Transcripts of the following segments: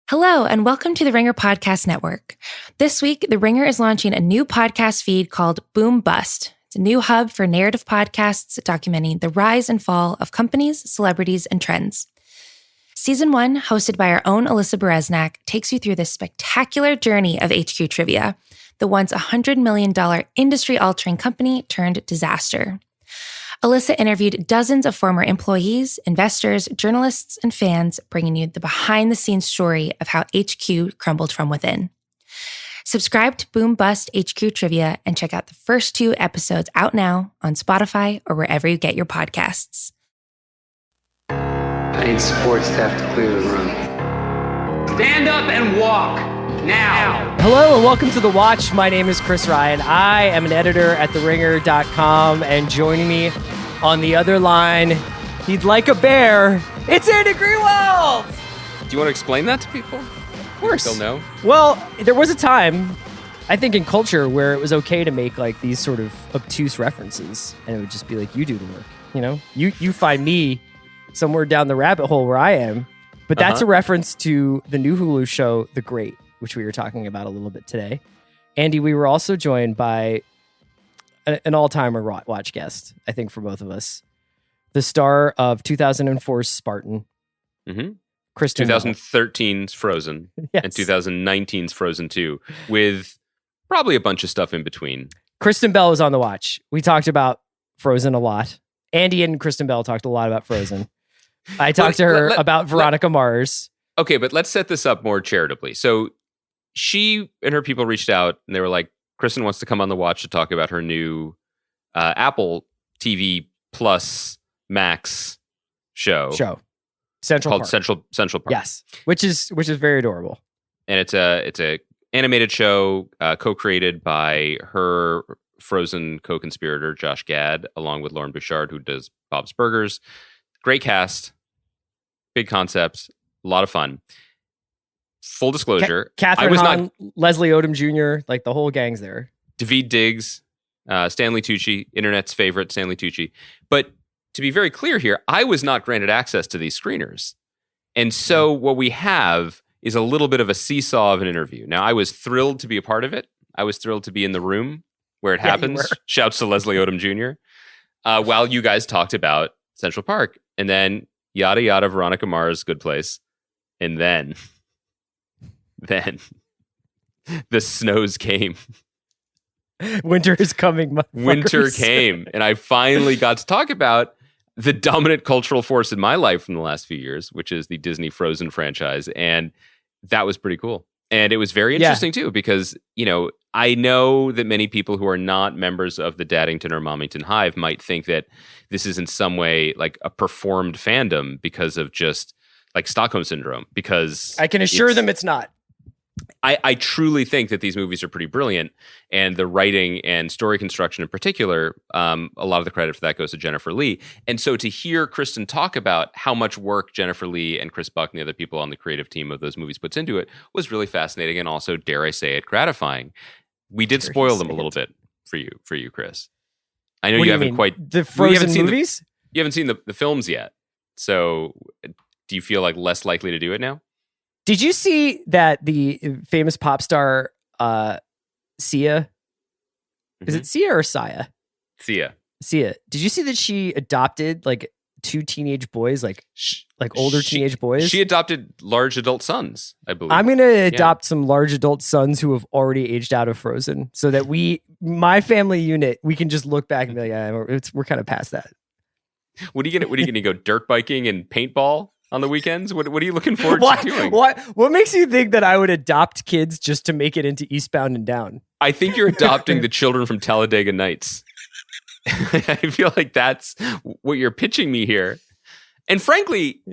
Hello, and welcome to the Ringer Podcast Network. This week, the Ringer is launching a new podcast feed called Boom Bust. It's a new hub for narrative podcasts documenting the rise and fall of companies, celebrities, and trends. Season 1, hosted by our own Alyssa Bereznak, takes you through this spectacular journey of HQ Trivia, the once $100 million industry-altering company turned disaster. Alyssa interviewed dozens of former employees, investors, journalists, and fans, bringing you the behind-the-scenes story of how HQ crumbled from within. Subscribe to Boom Bust HQ Trivia and check out the first 2 episodes out now on Spotify or wherever you get your podcasts. I need support staff to clear the room. Stand up and walk now. Hello and welcome to The Watch. My name is Chris Ryan. I am an editor at TheRinger.com, and joining me on the other line, he'd like a bear, it's Andy Greenwald! Do you want to explain that to people? Of course. Still know? Well, there was a time, I think in culture, where it was okay to make like these sort of obtuse references, and it would just be like, you do the work, you know? You find me somewhere down the rabbit hole where I am, but that's a reference to the new Hulu show, The Great, which we were talking about a little bit today. Andy, we were also joined by an all-timer watch guest, I think, for both of us. The star of 2004's Spartan, Kristen Bell. 2013's Frozen, Yes. and 2019's Frozen 2, with probably a bunch of stuff in between. Kristen Bell was on The Watch. We talked about Frozen a lot. Andy and Kristen Bell talked a lot about Frozen. I talked to her about Veronica Mars. Okay, but let's set this up more charitably. So she and her people reached out, and they were like, Kristen wants to come on The Watch to talk about her new Apple TV Plus Max show. Central called Park. Central Park. Yes, which is very adorable. And it's a animated show co-created by her Frozen co-conspirator Josh Gad, along with Lauren Bouchard, who does Bob's Burgers. Great cast, big concept, a lot of fun. Full disclosure, Catherine Hahn, Leslie Odom Jr., like the whole gang's there. Daveed Diggs, Stanley Tucci, internet's favorite Stanley Tucci. But to be very clear here, I was not granted access to these screeners. And so what we have is a little bit of a seesaw of an interview. Now, I was thrilled to be a part of it. I was thrilled to be in the room where it happens. Shouts to Leslie Odom Jr. While you guys talked about Central Park. And then yada yada, Veronica Mars, Good Place. And then the snows came. Winter is coming. Winter came. And I finally got to talk about the dominant cultural force in my life in the last few years, which is the Disney Frozen franchise. And that was pretty cool. And it was very interesting too, because, you know, I know that many people who are not members of the Daddington or Momington Hive might think that this is in some way like a performed fandom because of just like Stockholm Syndrome, because I can assure them it's not. I truly think that these movies are pretty brilliant, and the writing and story construction in particular, a lot of the credit for that goes to Jennifer Lee. And so to hear Kristen talk about how much work Jennifer Lee and Chris Buck and the other people on the creative team of those movies puts into it was really fascinating, and also, dare I say it, gratifying. We did spoil them a little bit for you, Chris. I know you haven't quite the Frozen movies. You haven't seen the films yet, so do you feel like less likely to do it now? Did you see that the famous pop star Sia? Is it Sia or Sia? Sia. Did you see that she adopted like 2 teenage boys, like older teenage boys? She adopted large adult sons, I believe. I'm going to adopt some large adult sons who have already aged out of Frozen, so that my family unit, we can just look back and be like, yeah, we're kind of past that. What are you gonna go dirt biking and paintball on the weekends? What are you looking forward to doing? What makes you think that I would adopt kids just to make it into Eastbound and Down? I think you're adopting the children from Talladega Nights. I feel like that's what you're pitching me here. And frankly,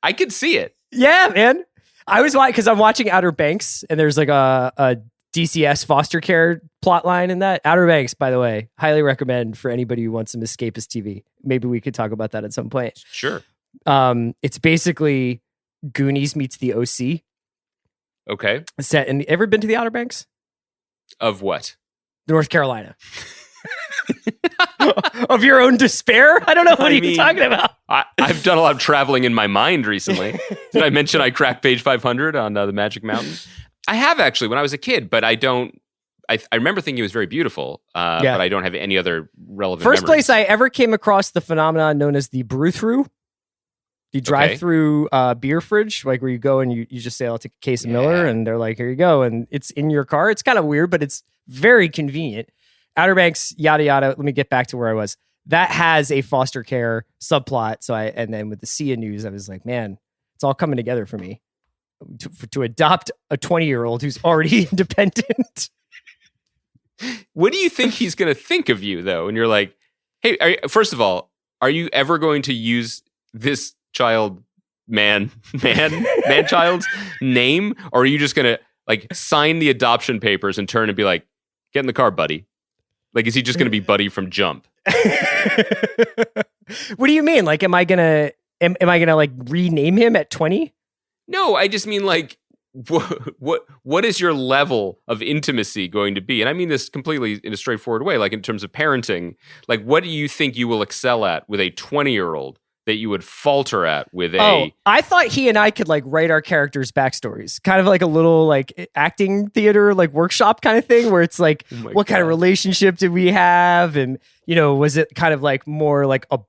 I could see it. Yeah, man. I was because I'm watching Outer Banks, and there's like a DCS foster care plot line in that. Outer Banks, by the way, highly recommend for anybody who wants some escapist TV. Maybe we could talk about that at some point. Sure. It's basically Goonies meets the OC. Okay. Set in. Ever been to the Outer Banks? Of what? North Carolina. of your own despair? I don't know. What are you talking about? I've done a lot of traveling in my mind recently. Did I mention I cracked page 500 on the Magic Mountain? I have actually when I was a kid, but I don't. I remember thinking it was very beautiful, but I don't have any other relevant First memories. place I ever came across the phenomenon known as the brew-through. You drive through a beer fridge, like where you go and you just say, I'll take a case of Miller, and they're like, here you go. And it's in your car. It's kind of weird, but it's very convenient. Outer Banks, yada, yada. Let me get back to where I was. That has a foster care subplot. So and then with the Sia news, I was like, man, it's all coming together for me to adopt a 20-year-old who's already independent. What do you think he's going to think of you, though? And you're like, hey, first of all, are you ever going to use this child's name? Or are you just going to like sign the adoption papers and turn and be like, get in the car, buddy? Like, is he just going to be Buddy from Jump? What do you mean? Like, am I gonna like rename him at 20? No, I just mean like, what is your level of intimacy going to be? And I mean this completely in a straightforward way, like in terms of parenting. Like, what do you think you will excel at with a 20-year-old that you would falter at with a... Oh, I thought he and I could like write our characters' backstories. Kind of like a little like acting theater, like workshop kind of thing where it's like, what kind of relationship did we have? And, was it kind of like more like a,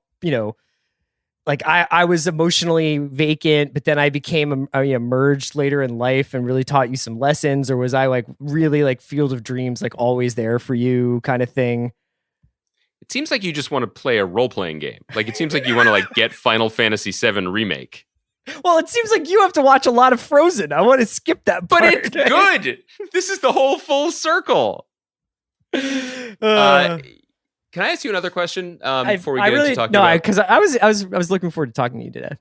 like I was emotionally vacant, but then I became emerged later in life and really taught you some lessons? Or was I like really like Field of Dreams, like always there for you kind of thing? It seems like you just want to play a role-playing game. Like, it seems like you want to like get Final Fantasy VII Remake. Well, it seems like you have to watch a lot of Frozen. I want to skip that part. But it's good. This is the whole full circle. Can I ask you another question before we get into talking about... No, because I was looking forward to talking to you today.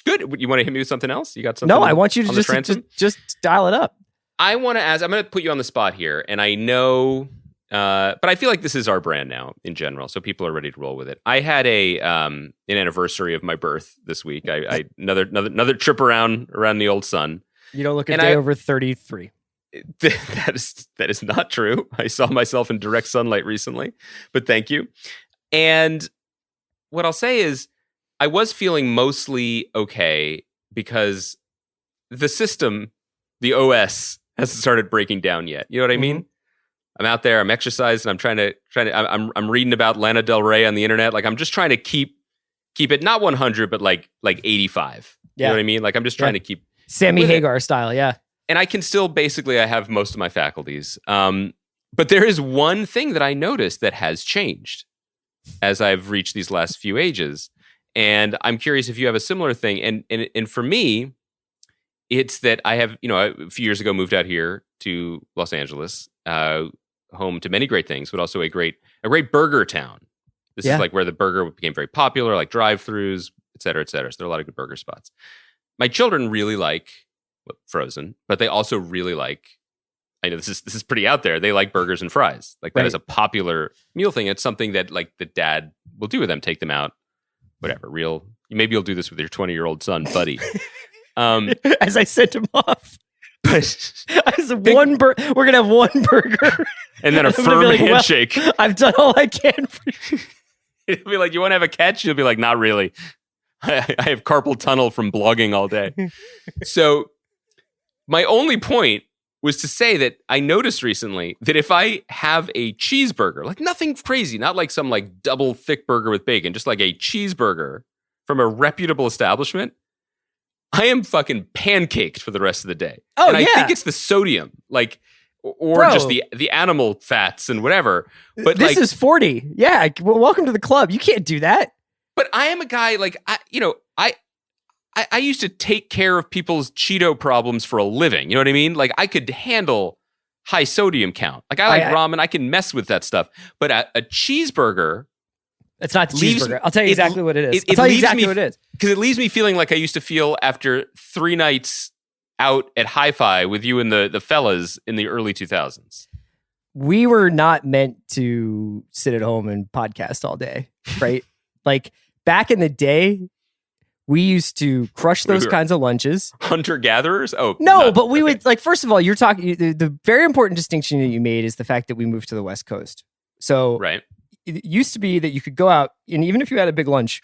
Good. You want to hit me with something else? You got something? No, I want you to just dial it up. I want to ask... I'm going to put you on the spot here, and I know... but I feel like this is our brand now in general, so people are ready to roll with it. I had an anniversary of my birth this week. I another trip around the old sun. You don't look a day over 33. That is not true. I saw myself in direct sunlight recently, but thank you. And what I'll say is I was feeling mostly okay because the system, the OS, hasn't started breaking down yet. You know what I mean? I'm out there, I'm exercising, I'm trying to I'm reading about Lana Del Rey on the internet. Like, I'm just trying to keep it not 100, but like 85. You know what I mean? Like, I'm just trying to keep Sammy Hagar style, yeah. And I can still basically, I have most of my faculties. But there is one thing that I noticed that has changed as I've reached these last few ages. And I'm curious if you have a similar thing. And for me, it's that I have, a few years ago moved out here to Los Angeles, home to many great things, but also a great burger town. This is like where the burger became very popular, like drive-thrus, et cetera, et cetera. So there are a lot of good burger spots. My children really like Frozen, but they also really like, I know this is pretty out there, they like burgers and fries. Like, that is a popular meal thing. It's something that like the dad will do with them, take them out, whatever. Maybe you'll do this with your 20-year-old son, Buddy. As I sent him off. We're gonna have one burger and then a firm handshake. Well, I've done all I can for you. It'll be like, you want to have a catch? You'll be like, not really. I have carpal tunnel from blogging all day. So my only point was to say that I noticed recently that if I have a cheeseburger, like nothing crazy, not like some like double thick burger with bacon, just like a cheeseburger from a reputable establishment, I am fucking pancaked for the rest of the day. Oh, and I think it's the sodium, like, or just the animal fats and whatever. But this is 40. Yeah, well, welcome to the club. You can't do that. But I am a guy like I used to take care of people's Cheeto problems for a living. You know what I mean? Like, I could handle high sodium count. Like, I like ramen. I can mess with that stuff. But a cheeseburger. It's not the cheeseburger. I'll tell you exactly what it is. I'll tell you exactly what it is. Because it leaves me feeling like I used to feel after 3 nights out at Hi-Fi with you and the fellas in the early 2000s. We were not meant to sit at home and podcast all day, right? Like, back in the day, we used to crush those kinds of lunches. Hunter-gatherers? Oh, no, but we would, like, first of all, you're talking, the very important distinction that you made is the fact that we moved to the West Coast. So, right. it used to be that you could go out and even if you had a big lunch,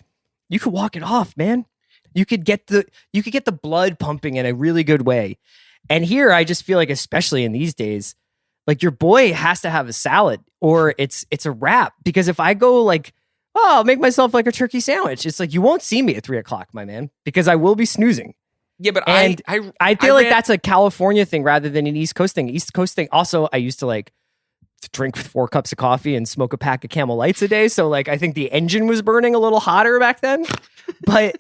you could walk it off, man. You could get the blood pumping in a really good way. And here I just feel like, especially in these days, like your boy has to have a salad or it's a wrap. Because if I go like, oh, I'll make myself like a turkey sandwich, it's like you won't see me at 3:00, my man, because I will be snoozing. Yeah, but and I feel like that's a California thing rather than an East Coast thing. East Coast thing. Also, I used to like drink 4 cups of coffee and smoke a pack of Camel Lights a day. So like I think the engine was burning a little hotter back then. But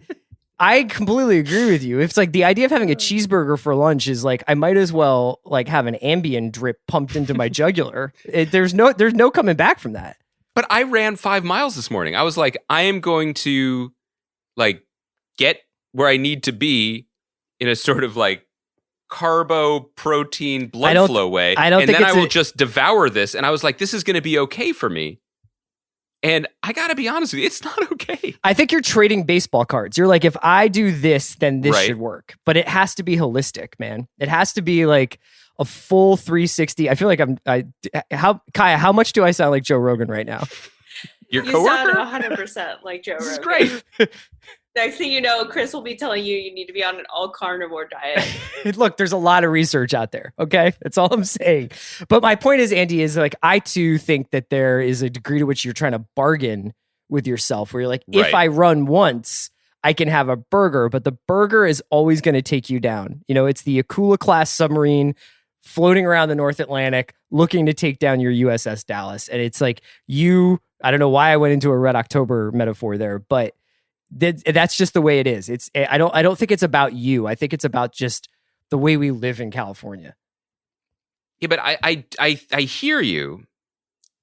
I completely agree with you. It's like the idea of having a cheeseburger for lunch is like I might as well like have an Ambien drip pumped into my jugular. There's no coming back from that. But I ran 5 miles this morning. I was like, I am going to like get where I need to be in a sort of like carbo protein blood flow way. And then I will just devour this. And I was like, this is going to be okay for me. And I got to be honest with you, it's not okay. I think you're trading baseball cards. You're like, if I do this, then this should work. But it has to be holistic, man. It has to be like a full 360. I feel like Kaya, how much do I sound like Joe Rogan right now? Your you coworker? sound 100% like Joe Rogan. This is great. Next thing you know, Chris will be telling you need to be on an all carnivore diet. Look, there's a lot of research out there. Okay. That's all I'm saying. But my point is, Andy, is like, I too think that there is a degree to which you're trying to bargain with yourself where you're like, if I run once, I can have a burger, but the burger is always going to take you down. You know, it's the Akula class submarine floating around the North Atlantic looking to take down your USS Dallas. And it's like I don't know why I went into a Red October metaphor there, but that's just the way it is. I don't think it's about you. I think it's about just the way we live in California. Yeah, but I hear you.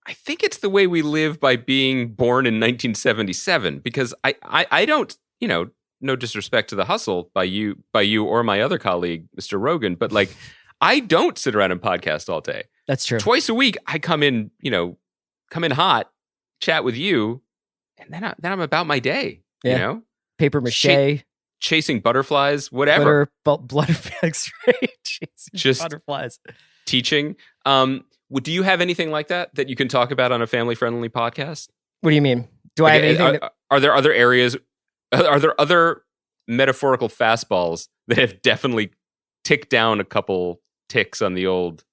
I think it's the way we live by being born in 1977 because I don't, you know, no disrespect to the hustle by you or my other colleague, Mr. Rogan, but like I don't sit around and podcast all day. That's true. Twice a week I come in hot, chat with you, and then I'm about my day. Yeah. You know, paper mache, chasing butterflies, whatever. Blood effects, right? Just butterflies. Teaching. Do you have anything like that you can talk about on a family-friendly podcast? What do you mean? Do I have anything? Are there other areas? Are there other metaphorical fastballs that have definitely ticked down a couple ticks on the old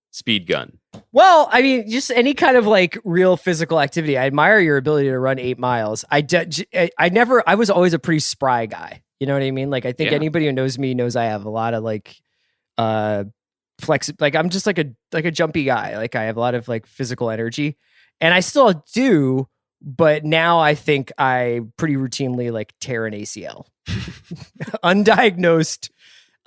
speed gun? Well, I mean, just any kind of like real physical activity. I admire your ability to run 8 miles. I was always a pretty spry guy. You know what I mean? Like, I think anybody who knows me knows I have a lot of like, like I'm just like a jumpy guy. Like I have a lot of like physical energy and I still do, but now I think I pretty routinely like tear an ACL. Undiagnosed.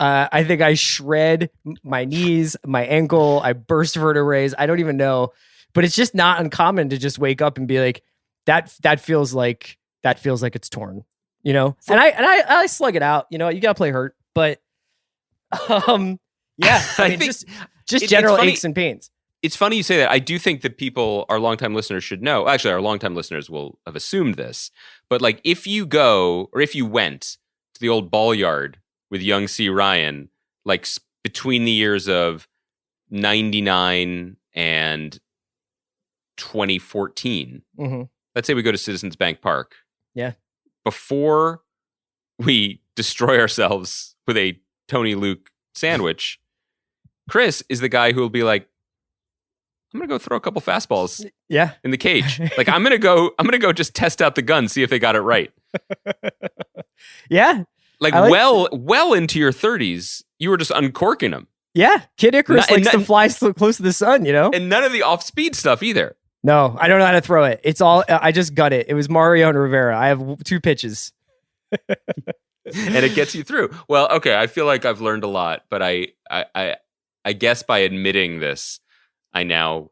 I think I shred my knees, my ankle, I burst vertebrae. I don't even know, but it's just not uncommon to just wake up and be like, that feels like it's torn, you know? And I slug it out, you know, you gotta play hurt, but, yeah, I mean, just general aches and pains. It's funny you say that. I do think that our longtime listeners should know. Actually, our longtime listeners will have assumed this, but like if you went to the old ball yard with young C. Ryan, like between the years of 99 and 2014. Mm-hmm. Let's say we go to Citizens Bank Park. Yeah. Before we destroy ourselves with a Tony Luke sandwich, Chris is the guy who will be like, I'm going to go throw a couple fastballs in the cage. Like I'm going to go just test out the gun, see if they got it right. Yeah. Like well into your 30s, you were just uncorking them. Yeah, Kid Icarus likes to fly so close to the sun, you know? And none of the off-speed stuff either. No, I don't know how to throw it. It's all, I just got it. It was Mario and Rivera. I have 2 pitches. And it gets you through. Well, okay, I feel like I've learned a lot, but I guess by admitting this, I now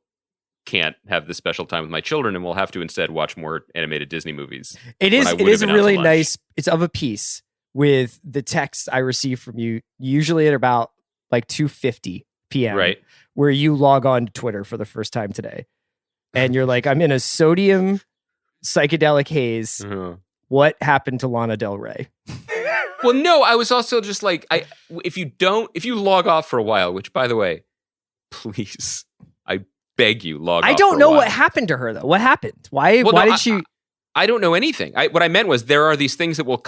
can't have this special time with my children and will have to instead watch more animated Disney movies. It is really nice. It's of a piece with the text I receive from you, usually at about like 2:50 p.m. Right. Where you log on to Twitter for the first time today. And you're like, I'm in a sodium psychedelic haze. Mm-hmm. What happened to Lana Del Rey? Well, no, I was also just like, if you log off for a while, which by the way, please, I beg you, log I off don't for a know while. what happened to her though. What happened? Why Well, no, did she? I don't know anything. What I meant was there are these things that will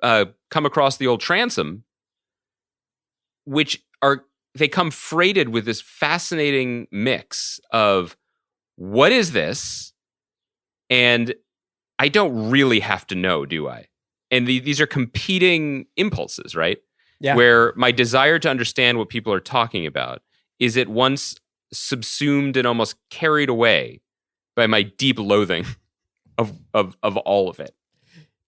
come across the old transom, which they come freighted with this fascinating mix of what is this, and I don't really have to know, do I? And these are competing impulses, right? Yeah. Where my desire to understand what people are talking about is at once subsumed and almost carried away by my deep loathing of all of it.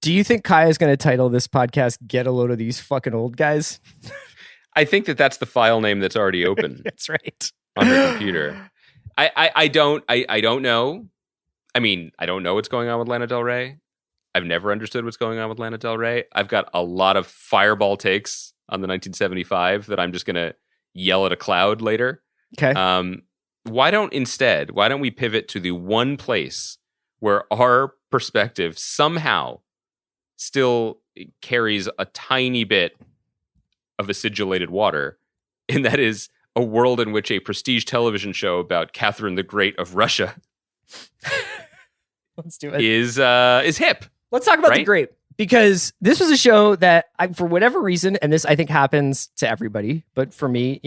Do you think Kai is going to title this podcast "Get a Load of These Fucking Old Guys"? I think that's the file name that's already open That's right. on her computer. I don't know. I mean, I don't know what's going on with Lana Del Rey. I've never understood what's going on with Lana Del Rey. I've got a lot of fireball takes on the 1975 that I'm just going to yell at a cloud later. Okay. Why don't we pivot to the one place where our perspective somehow still carries a tiny bit of acidulated water, and that is a world in which a prestige television show about Catherine the Great of Russia Let's do it. is hip. Let's talk about The Right? Great, because this was a show that for whatever reason, and this I think happens to everybody, but for me,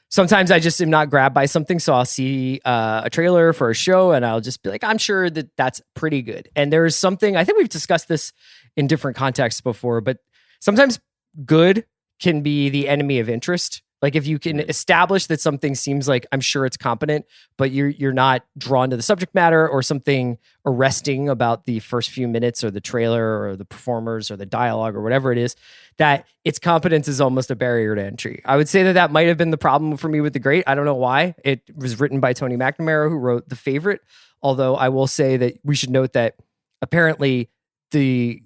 sometimes I just am not grabbed by something. So I'll see a trailer for a show and I'll just be like, I'm sure that's pretty good. And there's something, I think we've discussed this in different contexts before, but sometimes good can be the enemy of interest. Like if you can establish that something seems like, I'm sure it's competent, but you're not drawn to the subject matter or something arresting about the first few minutes or the trailer or the performers or the dialogue or whatever it is, that its competence is almost a barrier to entry. I would say that might have been the problem for me with The Great. I don't know why. It was written by Tony McNamara, who wrote The Favorite. Although I will say that we should note that apparently the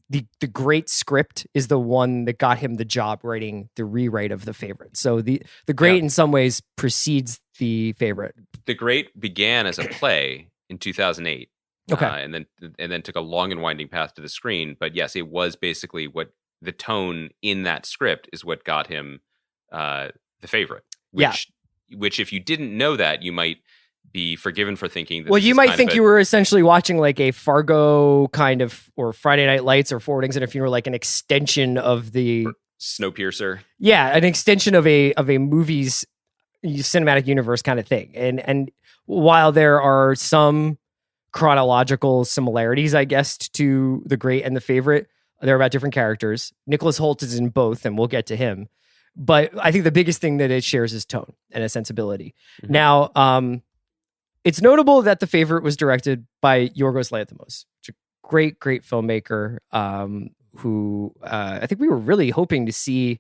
Great script is the one that got him the job writing the rewrite of The Favorite. So the Great in some ways precedes The Favorite. The Great began as a play in 2008. Okay. And then took a long and winding path to the screen. But yes, it was basically what the tone in that script is what got him The Favorite. Which if you didn't know that, you might be forgiven for thinking that. Well, you might think you were essentially watching like a Fargo kind of, or Friday Night Lights, or Four Weddings and a Funeral, like an extension of the Snowpiercer. Yeah, an extension of a movie's cinematic universe kind of thing. And while there are some chronological similarities, I guess, to The Great and The Favorite, they're about different characters. Nicholas Hoult is in both, and we'll get to him. But I think the biggest thing that it shares is tone and a sensibility. Mm-hmm. Now, it's notable that The Favorite was directed by Yorgos Lanthimos, which is a great, great filmmaker who I think we were really hoping to see.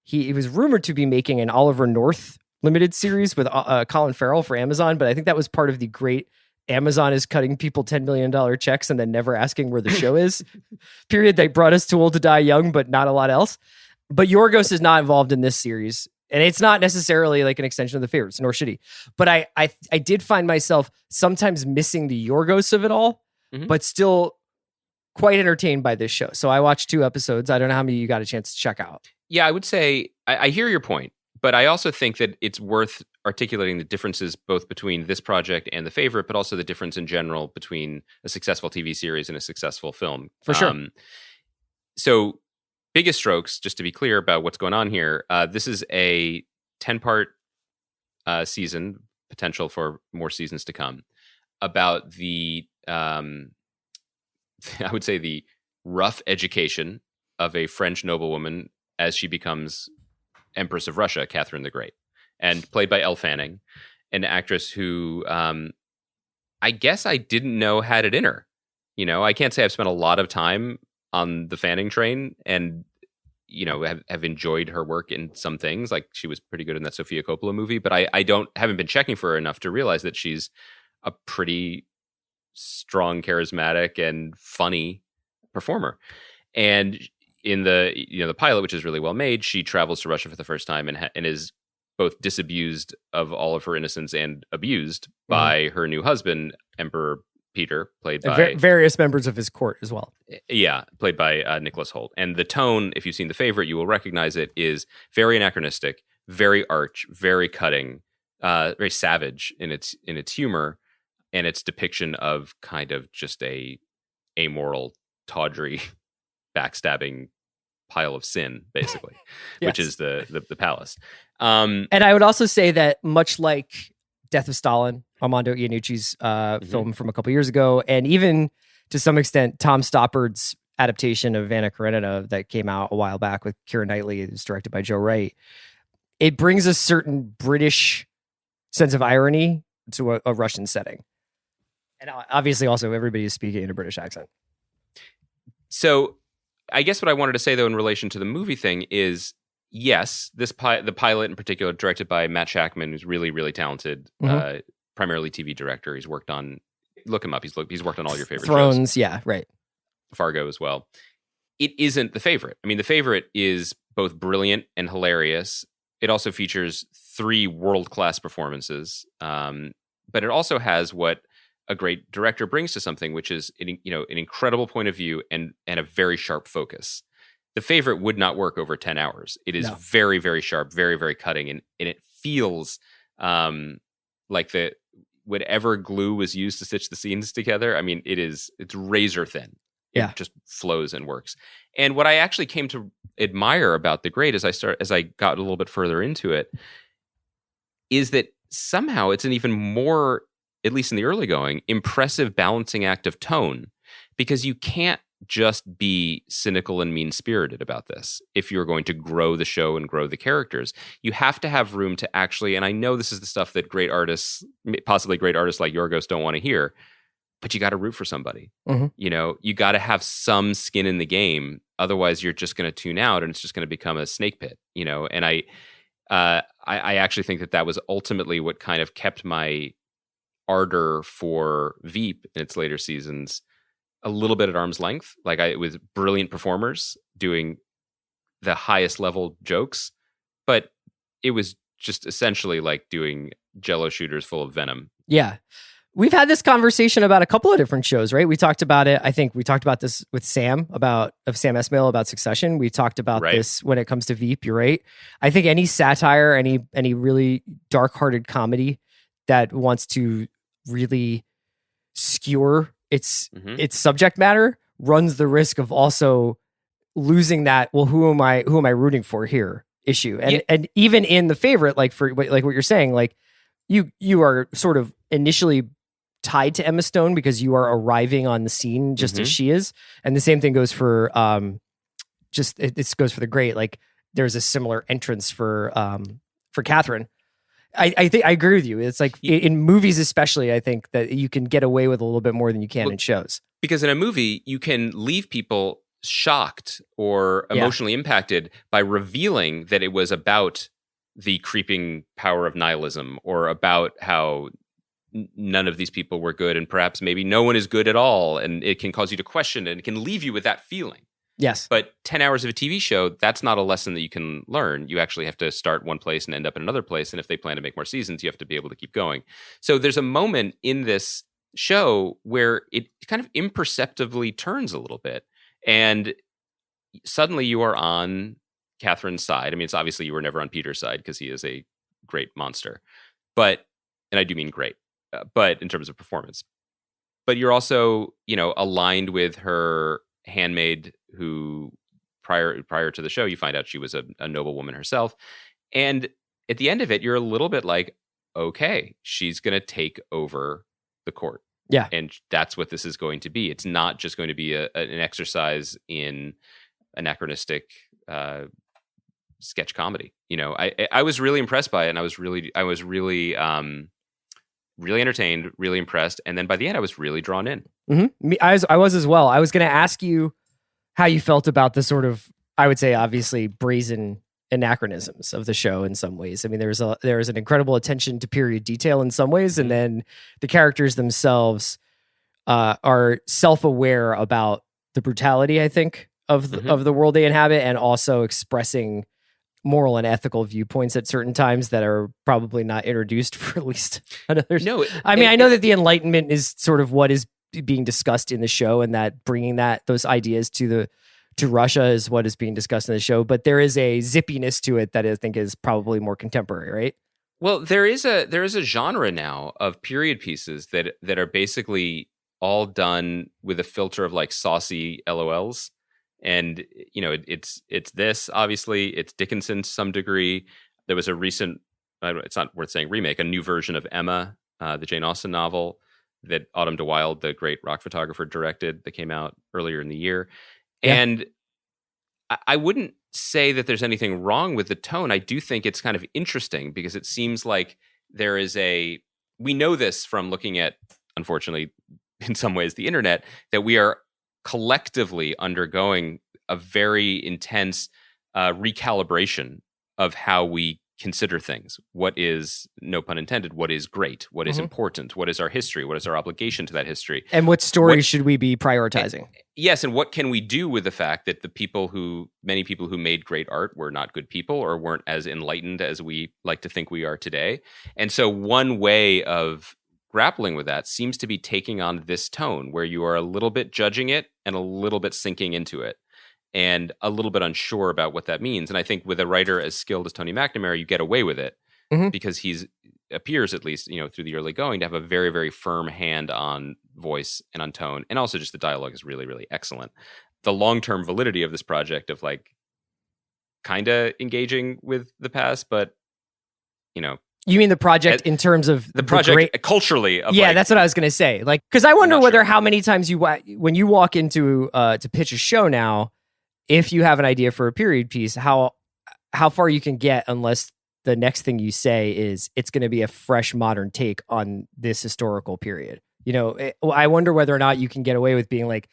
He was rumored to be making an Oliver North limited series with Colin Farrell for Amazon, but I think that was part of the great Amazon is cutting people $10 million checks and then never asking where the show is period. They brought us Too Old to Die Young, but not a lot else. But Yorgos is not involved in this series. And it's not necessarily like an extension of The Favorites, nor should he. But I did find myself sometimes missing the Yorgos of it all, but still quite entertained by this show. So I watched 2 episodes. I don't know how many you got a chance to check out. Yeah, I would say I hear your point, but I also think that it's worth articulating the differences both between this project and The Favorite, but also the difference in general between a successful TV series and a successful film. For sure. So biggest strokes, just to be clear about what's going on here, this is a 10-part season, potential for more seasons to come, about the, I would say, the rough education of a French noblewoman as she becomes Empress of Russia, Catherine the Great, and played by Elle Fanning, an actress who I guess I didn't know had it in her. You know, I can't say I've spent a lot of time on the Fanning train and, you know, have enjoyed her work in some things. Like she was pretty good in that Sofia Coppola movie, but I haven't been checking for her enough to realize that she's a pretty strong, charismatic, and funny performer. And in the pilot, which is really well made, she travels to Russia for the first time and is both disabused of all of her innocence and abused by her new husband, Emperor Peter, played by various members of his court as well. Yeah, played by Nicholas Hoult. And the tone, if you've seen The Favorite, you will recognize it, is very anachronistic, very arch, very cutting, very savage in its humor and its depiction of kind of just a amoral, tawdry, backstabbing pile of sin, basically, which is the palace. And I would also say that much like Death of Stalin, Armando Iannucci's film from a couple years ago, and even to some extent Tom Stoppard's adaptation of Anna Karenina that came out a while back with Keira Knightley, it was directed by Joe Wright, it brings a certain British sense of irony to a Russian setting. And obviously also everybody is speaking in a British accent. So I guess what I wanted to say, though, in relation to the movie thing is, yes, the pilot in particular, directed by Matt Shackman, who's really, really talented, primarily TV director. He's worked on, look him up. He's worked on all your favorite Thrones, shows. yeah, right. Fargo as well. It isn't The Favorite. I mean, The Favorite is both brilliant and hilarious. It also features 3 world-class performances, but it also has what a great director brings to something, which is an incredible point of view and a very sharp focus. The Favorite would not work over 10 hours. It is very, very sharp, very, very cutting, and it feels like whatever glue was used to stitch the scenes together. I mean, it's razor thin. It just flows and works. And what I actually came to admire about The Great as I got a little bit further into it is that somehow it's an even more, at least in the early going, impressive balancing act of tone, because you can't just be cynical and mean-spirited about this if you're going to grow the show and grow the characters. You have to have room to actually, and I know this is the stuff that great artists, possibly great artists like Yorgos, don't want to hear, but you got to root for somebody. You got to have some skin in the game. Otherwise, you're just going to tune out and it's just going to become a snake pit, And I actually think that was ultimately what kind of kept my ardor for Veep in its later seasons a little bit at arm's length. With brilliant performers doing the highest level jokes, but it was just essentially like doing Jello shooters full of venom. Yeah. We've had this conversation about a couple of different shows, right? We talked about it. I think we talked about this with Sam Sam Esmail about Succession. We talked about this when it comes to Veep. You're right. I think any satire, any really dark-hearted comedy that wants to really skewer its subject matter runs the risk of also losing that. Well, who am I rooting for here? Issue. And even in The Favorite, like what you're saying, like you are sort of initially tied to Emma Stone because you are arriving on the scene just as she is. And the same thing goes for this goes for The Great. Like there's a similar entrance for Catherine. I think I agree with you. It's like in movies, especially, I think that you can get away with a little bit more than you can in shows. Because in a movie, you can leave people shocked or emotionally impacted by revealing that it was about the creeping power of nihilism or about how none of these people were good and perhaps maybe no one is good at all. And it can cause you to question and it can leave you with that feeling. Yes. But 10 hours of a TV show, that's not a lesson that you can learn. You actually have to start one place and end up in another place. And if they plan to make more seasons, you have to be able to keep going. So there's a moment in this show where it kind of imperceptibly turns a little bit. And suddenly you are on Catherine's side. I mean, it's obviously you were never on Peter's side because he is a great monster. But, and I do mean great, but in terms of performance. But you're also, aligned with her handmaid who prior to the show, you find out she was a noble woman herself. And at the end of it, you're a little bit like, okay, she's going to take over the court. Yeah. And that's what this is going to be. It's not just going to be an exercise in anachronistic sketch comedy. I was really impressed by it, and I was really really entertained, really impressed. And then by the end, I was really drawn in. I was as well. I was going to ask you how you felt about the sort of, I would say, obviously brazen anachronisms of the show in some ways. I mean, there's an incredible attention to period detail in some ways, and then the characters themselves are self-aware about the brutality, I think, of the world they inhabit, and also expressing moral and ethical viewpoints at certain times that are probably not introduced for at least another. No, I know that the Enlightenment is sort of what is being discussed in the show, and that bringing those ideas to Russia is what is being discussed in the show. But there is a zippiness to it that I think is probably more contemporary, right? Well, there is a genre now of period pieces that are basically all done with a filter of like saucy LOLs, and it's this, obviously it's Dickinson to some degree. There was a recent, it's not worth saying remake, a new version of Emma, the Jane Austen novel that Autumn de Wilde, the great rock photographer, directed, that came out earlier in the year. Yeah. And I wouldn't say that there's anything wrong with the tone. I do think it's kind of interesting because it seems like there is we know this from looking at, unfortunately, in some ways, the internet, that we are collectively undergoing a very intense recalibration of how we consider things. What is, no pun intended, what is great? What is important? What is our history? What is our obligation to that history? And what stories should we be prioritizing? Yes, and what can we do with the fact that many people who made great art were not good people or weren't as enlightened as we like to think we are today? And so one way of grappling with that seems to be taking on this tone where you are a little bit judging it and a little bit sinking into it and a little bit unsure about what that means. And I think with a writer as skilled as Tony McNamara, you get away with it because he appears, at least, through the early going, to have a very, very firm hand on voice and on tone. And also just the dialogue is really, really excellent. The long-term validity of this project of like kind of engaging with the past, but, You mean the project in terms of the project culturally? Yeah, that's what I was going to say. Like, because I wonder whether how many times when you walk into to pitch a show now, if you have an idea for a period piece, how far you can get, unless the next thing you say is it's going to be a fresh modern take on this historical period. I wonder whether or not you can get away with being like,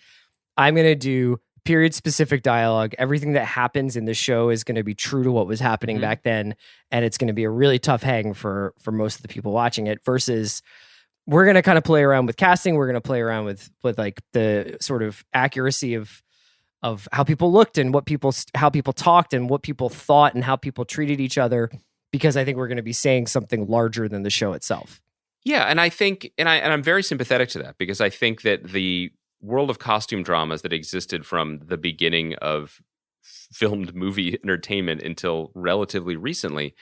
I'm going to do period specific dialogue. Everything that happens in the show is going to be true to what was happening back then. And it's going to be a really tough hang for most of the people watching it, versus we're going to kind of play around with casting. We're going to play around with like the sort of accuracy of how people looked and how people talked and what people thought and how people treated each other, because I think we're going to be saying something larger than the show itself. Yeah, and I think, and I'm very sympathetic to that, because I think that the world of costume dramas that existed from the beginning of filmed movie entertainment until relatively recently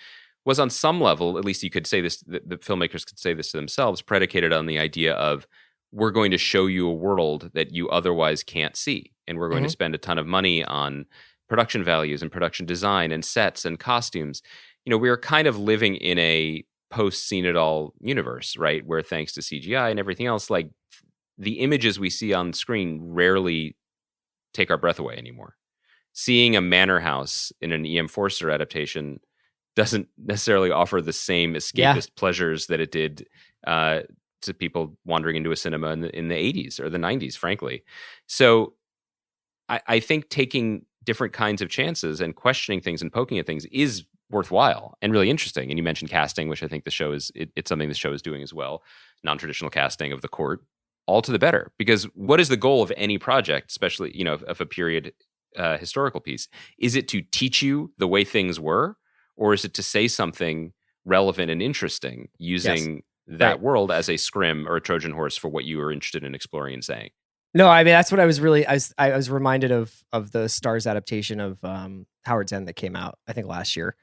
was, on some level, at least you could say this, the filmmakers could say this to themselves, predicated on the idea of, we're going to show you a world that you otherwise can't see. And we're going to spend a ton of money on production values and production design and sets and costumes. We are kind of living in a post-Seen It All universe, right? Where thanks to CGI and everything else, like the images we see on screen rarely take our breath away anymore. Seeing a manor house in an E.M. Forster adaptation doesn't necessarily offer the same escapist pleasures that it did to people wandering into a cinema in the 80s or the 90s, frankly. So I think taking different kinds of chances and questioning things and poking at things is worthwhile and really interesting. And you mentioned casting, which I think the show is, it's something the show is doing as well. Non-traditional casting of the court, all to the better. Because what is the goal of any project, especially, of a period historical piece? Is it to teach you the way things were? Or is it to say something relevant and interesting using that world as a scrim or a Trojan horse for what you were interested in exploring and saying? No, I mean, that's what I was really, I was reminded of the Stars adaptation of Howard's End that came out, I think, last year.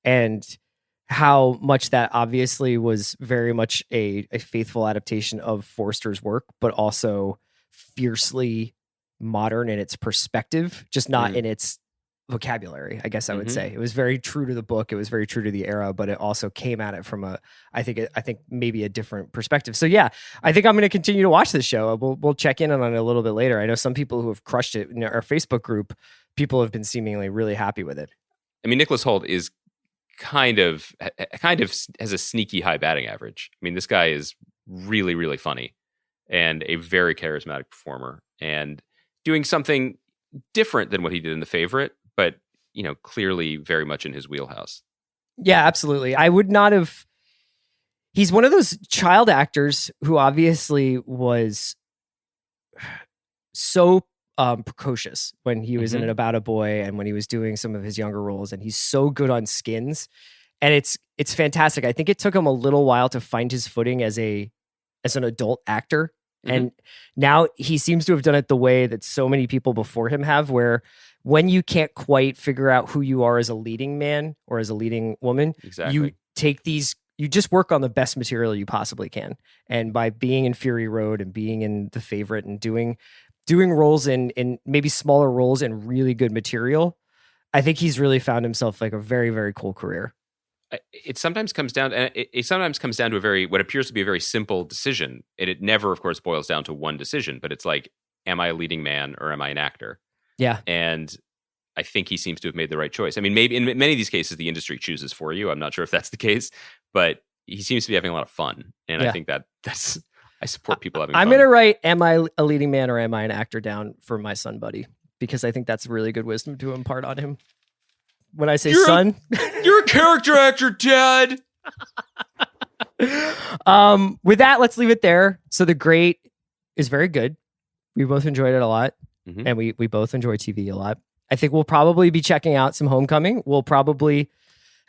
And how much that obviously was very much a faithful adaptation of Forster's work, but also fiercely modern in its perspective, just not in its vocabulary, I guess I would say. It was very true to the book. It was very true to the era, but it also came at it from I think maybe a different perspective. So yeah, I think I'm going to continue to watch this show. We'll check in on it a little bit later. I know some people who have crushed it in our Facebook group. People have been seemingly really happy with it. I mean, Nicholas Hoult is kind of has a sneaky high batting average. I mean, this guy is really, really funny and a very charismatic performer and doing something different than what he did in The Favorite, but clearly very much in his wheelhouse. Yeah, absolutely. I would not have. He's one of those child actors who obviously was so precocious when he was in An About a Boy and when he was doing some of his younger roles, and he's so good on Skins, and it's fantastic. I think it took him a little while to find his footing as an adult actor. And now he seems to have done it the way that so many people before him have, where when you can't quite figure out who you are as a leading man or as a leading woman, you take these you just work on the best material you possibly can. And by being in Fury Road and being in The Favorite and doing roles in maybe smaller roles and really good material, I think he's really found himself like a very, very cool career. It sometimes comes down to a very, what appears to be a very simple decision. And it never, of course, boils down to one decision, but it's like, am I a leading man or am I an actor? Yeah. And I think he seems to have made the right choice. I mean, maybe in many of these cases, the industry chooses for you. I'm not sure if that's the case, but he seems to be having a lot of fun. And I think that's, I support people having fun. I'm going to write, am I a leading man or am I an actor down for my son, buddy? Because I think that's really good wisdom to impart on him. When I say son, you're a character actor, Dad. With that, let's leave it there. So The Great is very good. We both enjoyed it a lot. Mm-hmm. And we both enjoy TV a lot. I think we'll probably be checking out some Homecoming. We'll probably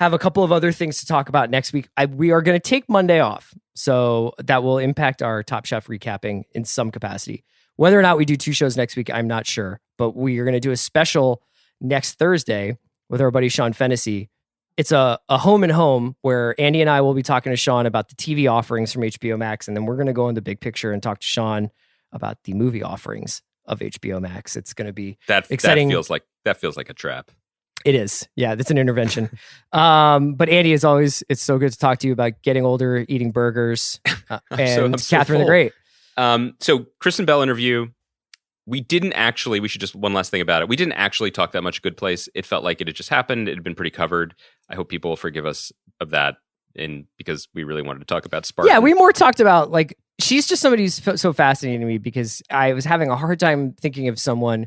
have a couple of other things to talk about next week. We are going to take Monday off. So that will impact our Top Chef recapping in some capacity. Whether or not we do 2 shows next week, I'm not sure. But we are going to do a special next Thursday with our buddy Sean Fennessy. It's a home and home where Andy and I will be talking to Sean about the TV offerings from HBO Max. And then we're going to go in the big picture and talk to Sean about the movie offerings of HBO Max. It's going to be exciting. That feels like a trap. It is. Yeah, that's an intervention. But Andy, as always, it's so good to talk to you about getting older, eating burgers, and Catherine the Great. So Kristen Bell interview. We should just one last thing about it. We didn't actually talk that much Good Place. It felt like it had just happened. It had been pretty covered. I hope people will forgive us of that, because we really wanted to talk about Spartan. Yeah, we more talked about, like, she's just somebody who's so fascinating to me, because I was having a hard time thinking of someone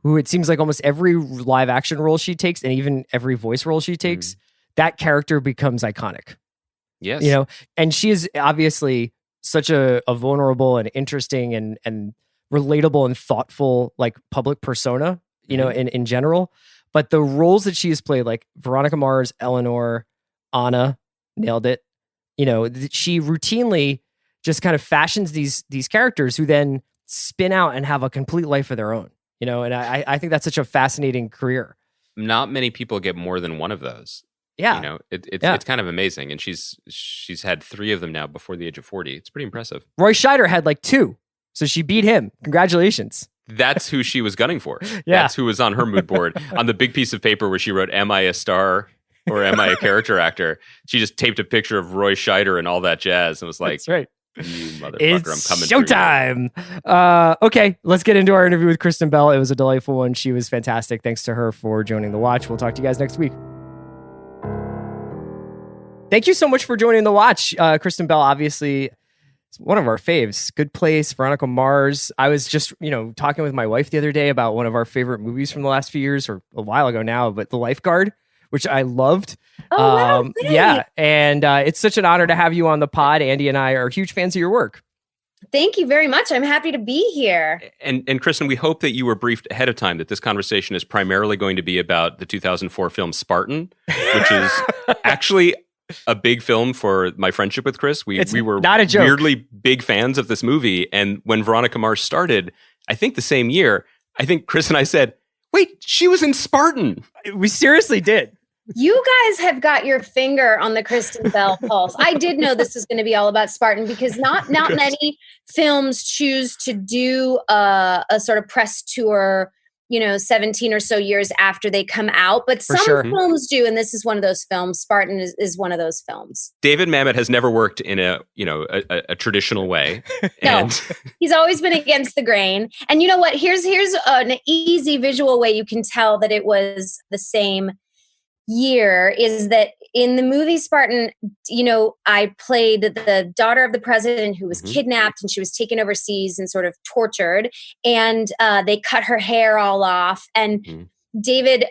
who it seems like almost every live action role she takes, and even every voice role she takes, that character becomes iconic. Yes. You know, and she is obviously such a vulnerable and interesting and relatable and thoughtful, like, public persona, you know, in general. But the roles that she has played, like Veronica Mars, Eleanor, Anna, nailed it. You know, she routinely just kind of fashions these characters who then spin out and have a complete life of their own. You know, and I think that's such a fascinating career. Not many people get more than one of those. Yeah. You know, it's kind of amazing. And she's had 3 of them now before the age of 40. It's pretty impressive. Roy Scheider had like 2. So she beat him. Congratulations. That's who she was gunning for. Yeah. That's who was on her mood board. On the big piece of paper where she wrote, "Am I a star or am I a character actor?" She just taped a picture of Roy Scheider and all that jazz and was like, "That's right. You motherfucker, It's I'm coming showtime." Okay, let's get into our interview with Kristen Bell. It was a delightful one. She was fantastic. Thanks to her for joining The Watch. We'll talk to you guys next week. Thank you so much for joining The Watch. Kristen Bell, obviously, is one of our faves. Good Place, Veronica Mars. I was just, talking with my wife the other day about one of our favorite movies from the last few years, or a while ago now, but The Lifeguard, which I loved. Oh, wow, yeah. And it's such an honor to have you on the pod. Andy and I are huge fans of your work. Thank you very much. I'm happy to be here. And Kristen, we hope that you were briefed ahead of time that this conversation is primarily going to be about the 2004 film Spartan, which is actually a big film for my friendship with Chris. We were not a joke. Weirdly big fans of this movie. And when Veronica Mars started, I think the same year, I think Chris and I said, "Wait, she was in Spartan." We seriously did. You guys have got your finger on the Kristen Bell pulse. I did know this was going to be all about Spartan because not many films choose to do a sort of press tour, 17 or so years after they come out. But some films do, and this is one of those films. Spartan is one of those films. David Mamet has never worked in a traditional way. No, he's always been against the grain. And you know what? Here's an easy visual way you can tell that it was the same year is that in the movie Spartan, I played the daughter of the president who was kidnapped and she was taken overseas and sort of tortured, and they cut her hair all off. And David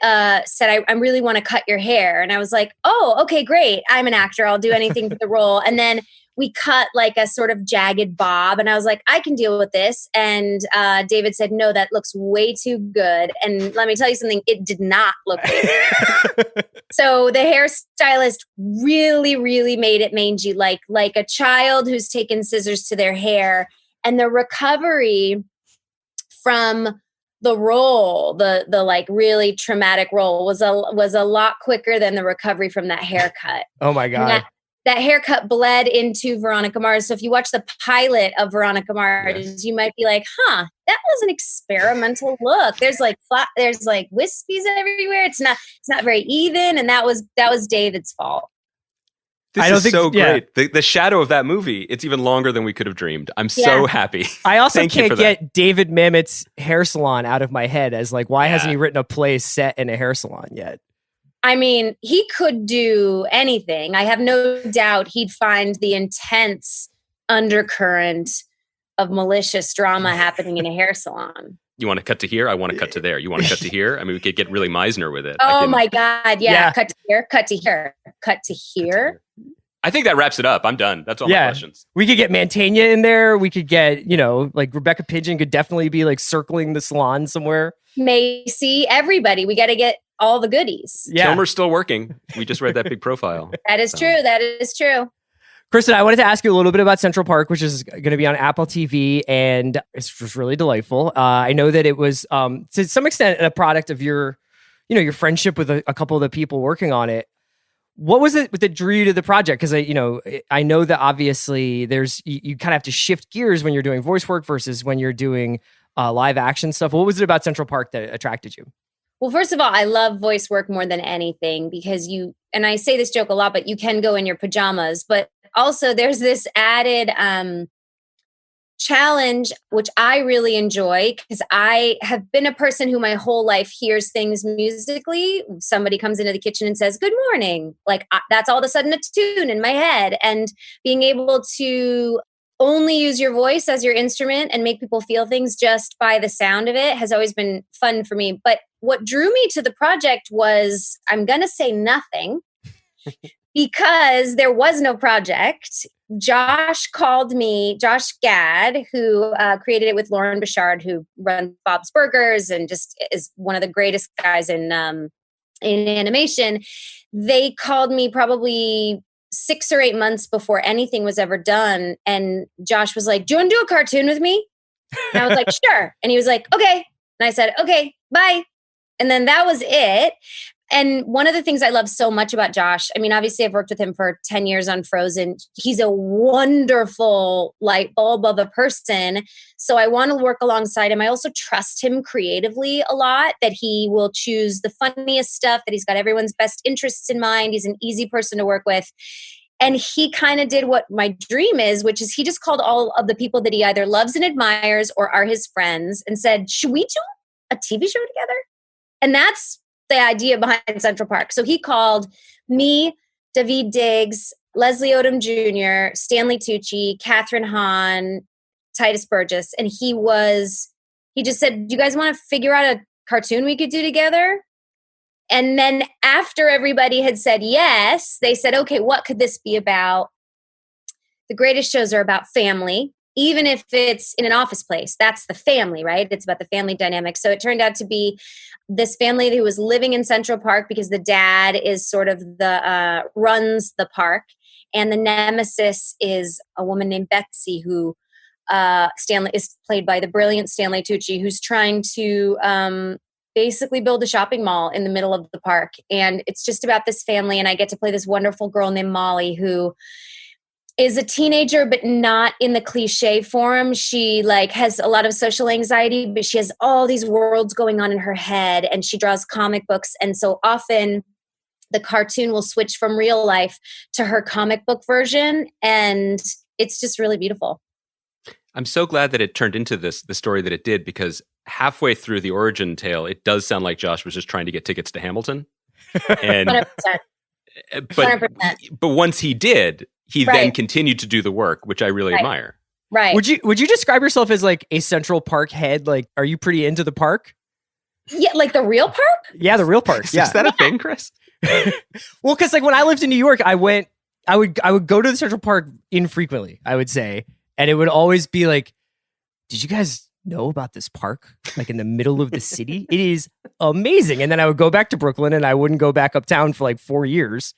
said, I really want to cut your hair. And I was like, oh, okay, great. I'm an actor. I'll do anything for the role. And then we cut like a sort of jagged bob. And I was like, I can deal with this. And David said, no, that looks way too good. And let me tell you something, it did not look good. So the hairstylist really, really made it mangy, like a child who's taken scissors to their hair. And the recovery from the role, the like really traumatic role was a lot quicker than the recovery from that haircut. Oh my God. that haircut bled into Veronica Mars. So if you watch the pilot of Veronica Mars, you might be like, huh, that was an experimental look. There's like wispies everywhere. It's not very even. And that was David's fault. This is so great. The shadow of that movie, it's even longer than we could have dreamed. I'm so happy. I also can't get David Mamet's hair salon out of my head as like, why hasn't he written a play set in a hair salon yet? I mean, he could do anything. I have no doubt he'd find the intense undercurrent of malicious drama happening in a hair salon. You want to cut to here? I want to cut to there. You want to cut to here? I mean, we could get really Meisner with it. Oh my God. Yeah. Cut to here, cut to here, cut to here. I think that wraps it up. I'm done. That's all my questions. We could get Mantegna in there. We could get, like Rebecca Pidgeon could definitely be like circling the salon somewhere. Macy, everybody. We got to get all the goodies. Yeah. Kilmer's still working. We just read that big profile. That is true. That is true. Kristen, I wanted to ask you a little bit about Central Park, which is going to be on Apple TV, and it's just really delightful. I know that it was, to some extent, a product of your friendship with a couple of the people working on it. What was it that drew you to the project? Because I know that obviously you kind of have to shift gears when you're doing voice work versus when you're doing live action stuff. What was it about Central Park that attracted you? Well, first of all, I love voice work more than anything because and I say this joke a lot, but you can go in your pajamas. But also there's this added challenge, which I really enjoy because I have been a person who my whole life hears things musically. Somebody comes into the kitchen and says, "Good morning." Like that's all of a sudden a tune in my head. And being able to only use your voice as your instrument and make people feel things just by the sound of it has always been fun for me. But what drew me to the project was, I'm going to say nothing because there was no project. Josh called me, Josh Gad, who created it with Lauren Bouchard, who runs Bob's Burgers and just is one of the greatest guys in animation. They called me probably 6 or 8 months before anything was ever done. And Josh was like, "Do you want to do a cartoon with me?" And I was like, "Sure." And he was like, "Okay." And I said, "Okay, bye." And then that was it. And one of the things I love so much about Josh, I mean, obviously I've worked with him for 10 years on Frozen. He's a wonderful light bulb of a person. So I want to work alongside him. I also trust him creatively a lot, that he will choose the funniest stuff, that he's got everyone's best interests in mind. He's an easy person to work with. And he kind of did what my dream is, which is he just called all of the people that he either loves and admires or are his friends and said, "Should we do a TV show together?" And that's the idea behind Central Park. So he called me, David Diggs, Leslie Odom Jr., Stanley Tucci, Catherine Hahn, Titus Burgess. And he just said, "Do you guys want to figure out a cartoon we could do together?" And then after everybody had said yes, they said, "Okay, what could this be about?" The greatest shows are about family. Even if it's in an office place, that's the family, right? It's about the family dynamic. So it turned out to be this family who was living in Central Park because the dad is sort of runs the park. And the nemesis is a woman named Betsy who Stanley is played by the brilliant Stanley Tucci, who's trying to basically build a shopping mall in the middle of the park. And it's just about this family. And I get to play this wonderful girl named Molly who is a teenager, but not in the cliche form. She has a lot of social anxiety, but she has all these worlds going on in her head, and she draws comic books. And so often the cartoon will switch from real life to her comic book version. And it's just really beautiful. I'm so glad that it turned into the story that it did, because halfway through the origin tale, it does sound like Josh was just trying to get tickets to Hamilton. And 100%. But once he did, he then continued to do the work, which I really admire. Right. Would you describe yourself as like a Central Park head? Like, are you pretty into the park? Yeah, like the real park? Yeah, the real park. Yeah. Is that a thing, Chris? Well, because like when I lived in New York, I would go to the Central Park infrequently, I would say. And it would always be like, "Did you guys know about this park? Like in the middle of the city? It is amazing." And then I would go back to Brooklyn and I wouldn't go back uptown for like 4 years.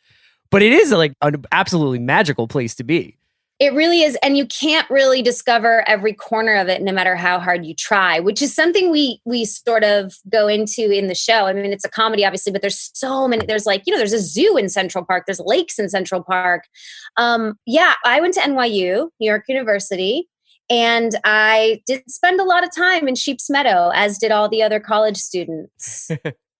But it is like an absolutely magical place to be. It really is. And you can't really discover every corner of it no matter how hard you try, which is something we sort of go into in the show. I mean, it's a comedy, obviously, but there's so many. There's like, there's a zoo in Central Park. There's lakes in Central Park. I went to NYU, New York University, and I did spend a lot of time in Sheep's Meadow, as did all the other college students,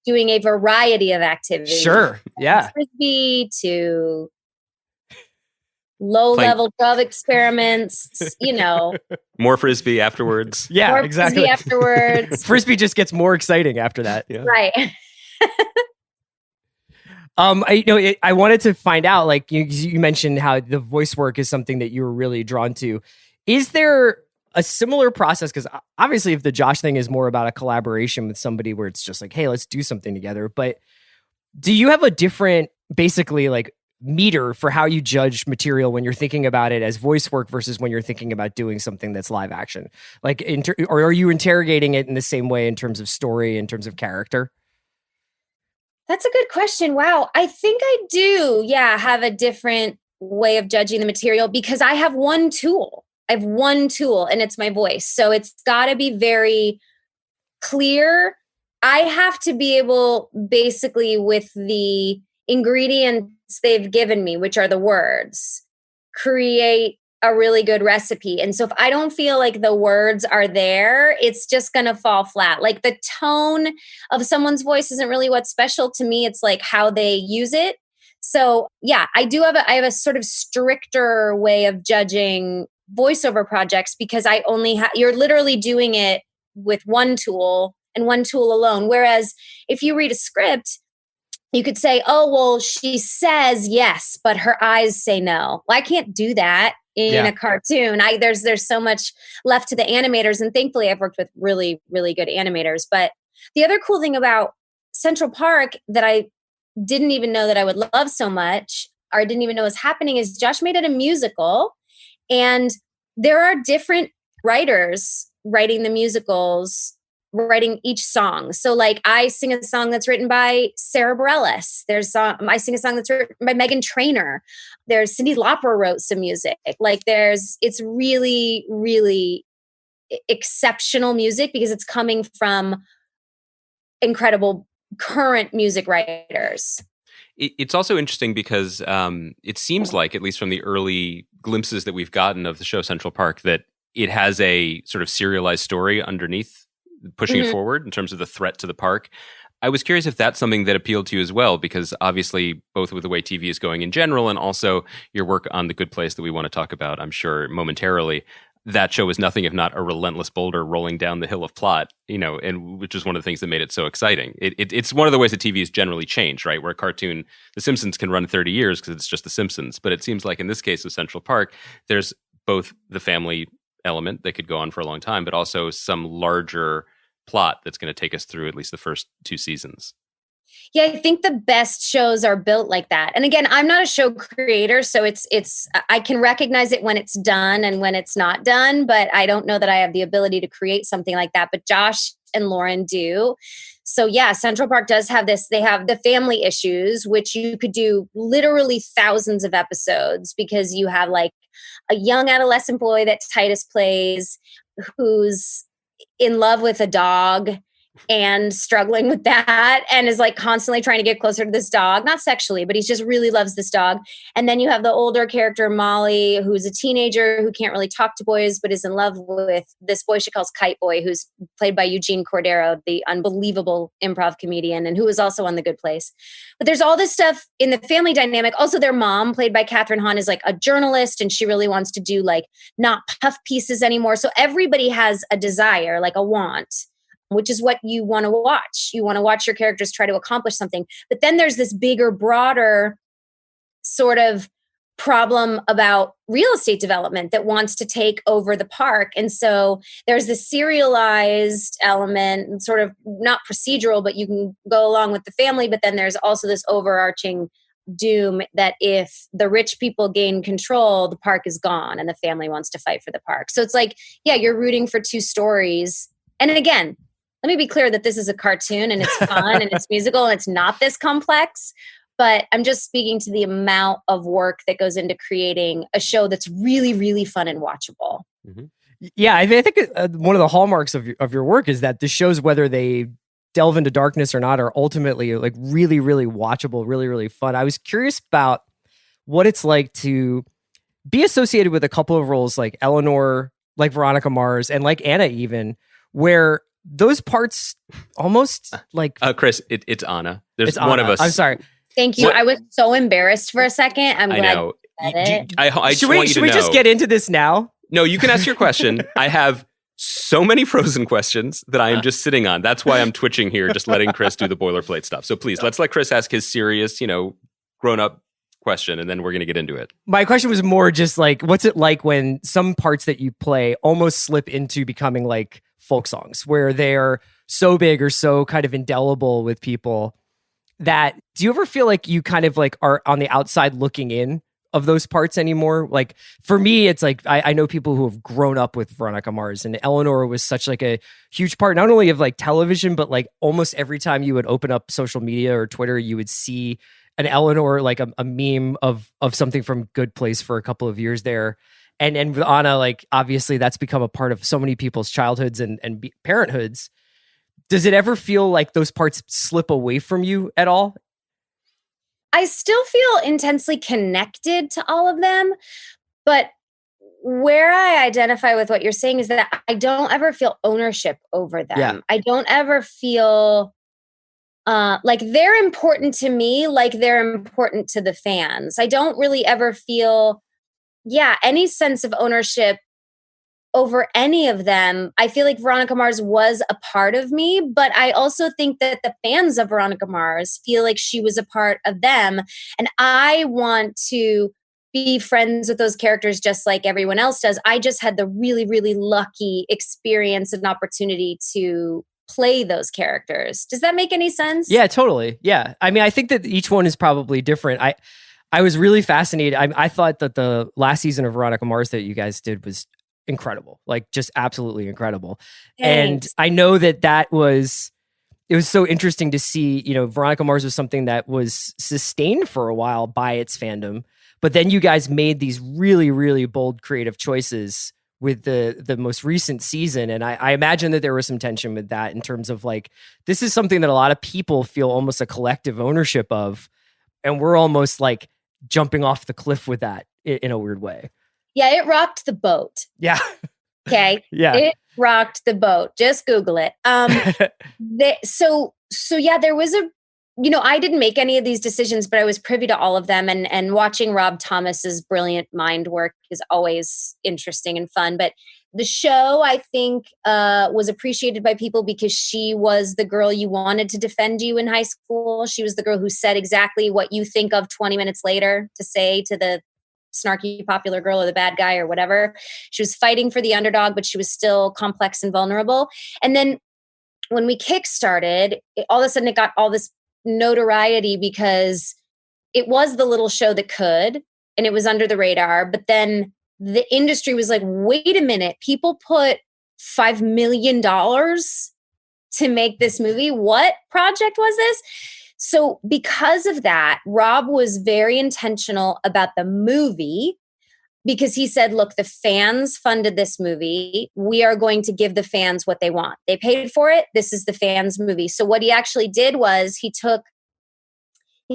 doing a variety of activities. Sure. Yeah. Frisbee to low-level drug experiments, More Frisbee afterwards. Yeah, more exactly. Frisbee afterwards. Frisbee just gets more exciting after that. Yeah. Right. I wanted to find out, like you mentioned how the voice work is something that you were really drawn to. Is there a similar process? Because obviously if the Josh thing is more about a collaboration with somebody where it's just like, hey, let's do something together. But do you have a different, basically like, meter for how you judge material when you're thinking about it as voice work versus when you're thinking about doing something that's live action? Like, or are you interrogating it in the same way in terms of story, in terms of character? That's a good question. Wow. I think I do, have a different way of judging the material because I have one tool. And it's my voice. So it's got to be very clear. I have to be able, basically, with the ingredients they've given me, which are the words, create a really good recipe. And so if I don't feel like the words are there, it's just going to fall flat. Like the tone of someone's voice isn't really what's special to me. It's like how they use it. So I have a sort of stricter way of judging voiceover projects because I only you're literally doing it with one tool and one tool alone. Whereas if you read a script, you could say, oh, well, she says yes, but her eyes say no. Well, I can't do that in a cartoon. There's so much left to the animators. And thankfully, I've worked with really, really good animators. But the other cool thing about Central Park that I didn't even know that I would love so much, or I didn't even know was happening, is Josh made it a musical. And there are different writers writing the musicals, writing each song. So like I sing a song that's written by Sarah Bareilles. I sing a song that's written by Meghan Trainor. There's Cyndi Lauper wrote some music. Like it's really, really exceptional music because it's coming from incredible current music writers. It's also interesting because it seems like, at least from the early glimpses that we've gotten of the show Central Park, that it has a sort of serialized story underneath pushing it forward in terms of the threat to the park. I was curious if that's something that appealed to you as well, because obviously both with the way TV is going in general and also your work on The Good Place that we want to talk about, I'm sure, momentarily, that show was nothing if not a relentless boulder rolling down the hill of plot, and which is one of the things that made it so exciting. It's one of the ways that TV has generally changed, right? Where a cartoon, The Simpsons, can run 30 years because it's just The Simpsons. But it seems like in this case of Central Park, there's both the family element that could go on for a long time, but also some larger plot that's going to take us through at least the first 2 seasons. Yeah, I think the best shows are built like that. And again, I'm not a show creator, so it's I can recognize it when it's done and when it's not done, but I don't know that I have the ability to create something like that. But Josh and Lauren do. So yeah, Central Park does have this. They have the family issues, which you could do literally thousands of episodes because you have like a young adolescent boy that Titus plays who's in love with a dog and struggling with that and is like constantly trying to get closer to this dog, not sexually, but he just really loves this dog. And then you have the older character, Molly, who's a teenager who can't really talk to boys, but is in love with this boy she calls Kite Boy, who's played by Eugene Cordero, the unbelievable improv comedian, and who was also on The Good Place. But there's all this stuff in the family dynamic. Also, their mom, played by Catherine Hahn, is like a journalist, and she really wants to do like not puff pieces anymore. So everybody has a desire, like a want, which is what you want to watch. You want to watch your characters try to accomplish something. But then there's this bigger, broader sort of problem about real estate development that wants to take over the park. And so there's this serialized element, sort of not procedural, but you can go along with the family. But then there's also this overarching doom that if the rich people gain control, the park is gone and the family wants to fight for the park. So it's like, yeah, you're rooting for 2 stories. And again, let me be clear that this is a cartoon and it's fun and it's musical and it's not this complex. but I'm just speaking to the amount of work that goes into creating a show that's really, really fun and watchable. Mm-hmm. Yeah, I think one of the hallmarks of your work is that the shows, whether they delve into darkness or not, are ultimately like really, really watchable, really, really fun. I was curious about what it's like to be associated with a couple of roles like Eleanor, like Veronica Mars, and like Anna even, where those parts almost like... Chris, it's Anna. There's it's one Anna. of us. I'm sorry. Thank you. What? I was so embarrassed for a second. I'm glad I know. you said it. I just Should want we, you should to we know. just get into this now? No, you can ask your question. I have so many Frozen questions that I am just sitting on. That's why I'm twitching here, just letting Chris do the boilerplate stuff. So please, let's let Chris ask his serious, grown-up question, and then we're going to get into it. My question was more just like, what's it like when some parts that you play almost slip into becoming like folk songs, where they're so big or so kind of indelible with people that, do you ever feel like you kind of like are on the outside looking in of those parts anymore? Like for me, it's like, I know people who have grown up with Veronica Mars, and Eleanor was such like a huge part, not only of like television, but like almost every time you would open up social media or Twitter, you would see an Eleanor, like a meme of something from Good Place for a couple of years there. And with Anna, like obviously that's become a part of so many people's childhoods and parenthoods. Does it ever feel like those parts slip away from you at all? I still feel intensely connected to all of them, but where I identify with what you're saying is that I don't ever feel ownership over them. Yeah. I don't ever feel like they're important to me, like they're important to the fans. I don't really ever feel, any sense of ownership over any of them. I feel like Veronica Mars was a part of me, but I also think that the fans of Veronica Mars feel like she was a part of them. And I want to be friends with those characters just like everyone else does. I just had the really, really lucky experience and opportunity to play those characters. Does that make any sense? Yeah, totally. Yeah. I mean, I think that each one is probably different. I was really fascinated. I thought that the last season of Veronica Mars that you guys did was incredible, like just absolutely incredible. Thanks. And I know it was so interesting to see, Veronica Mars was something that was sustained for a while by its fandom, but then you guys made these really, really bold creative choices with the most recent season. And I imagine that there was some tension with that in terms of like, this is something that a lot of people feel almost a collective ownership of. And we're almost like jumping off the cliff with that in a weird way. Yeah, it rocked the boat. Yeah. Okay. Yeah. It rocked the boat. Just Google it. So there was I didn't make any of these decisions, but I was privy to all of them. And watching Rob Thomas's brilliant mind work is always interesting and fun. But the show, I think, was appreciated by people because she was the girl you wanted to defend you in high school. She was the girl who said exactly what you think of 20 minutes later to say to the snarky popular girl or the bad guy or whatever. She was fighting for the underdog, but she was still complex and vulnerable. And then when we kickstarted, all of a sudden it got all this notoriety because it was the little show that could, and it was under the radar. But then the industry was like, wait a minute, people put $5 million to make this movie. What project was this? So because of that, Rob was very intentional about the movie because he said, look, the fans funded this movie. We are going to give the fans what they want. They paid for it. This is the fans' movie. So what he actually did was he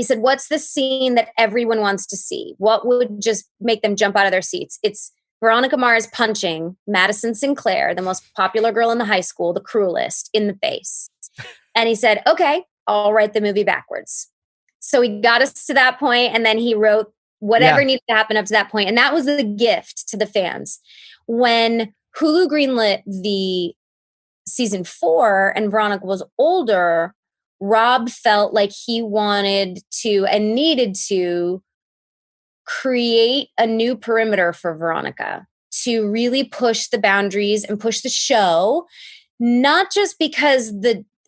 said, what's the scene that everyone wants to see? What would just make them jump out of their seats? It's Veronica Mars punching Madison Sinclair, the most popular girl in the high school, the cruelest, in the face. And he said, okay, I'll write the movie backwards. So he got us to that point, and then he wrote whatever needed to happen up to that point. And that was the gift to the fans. When Hulu greenlit the season 4 and Veronica was older, Rob felt like he wanted to and needed to create a new perimeter for Veronica to really push the boundaries and push the show, not just because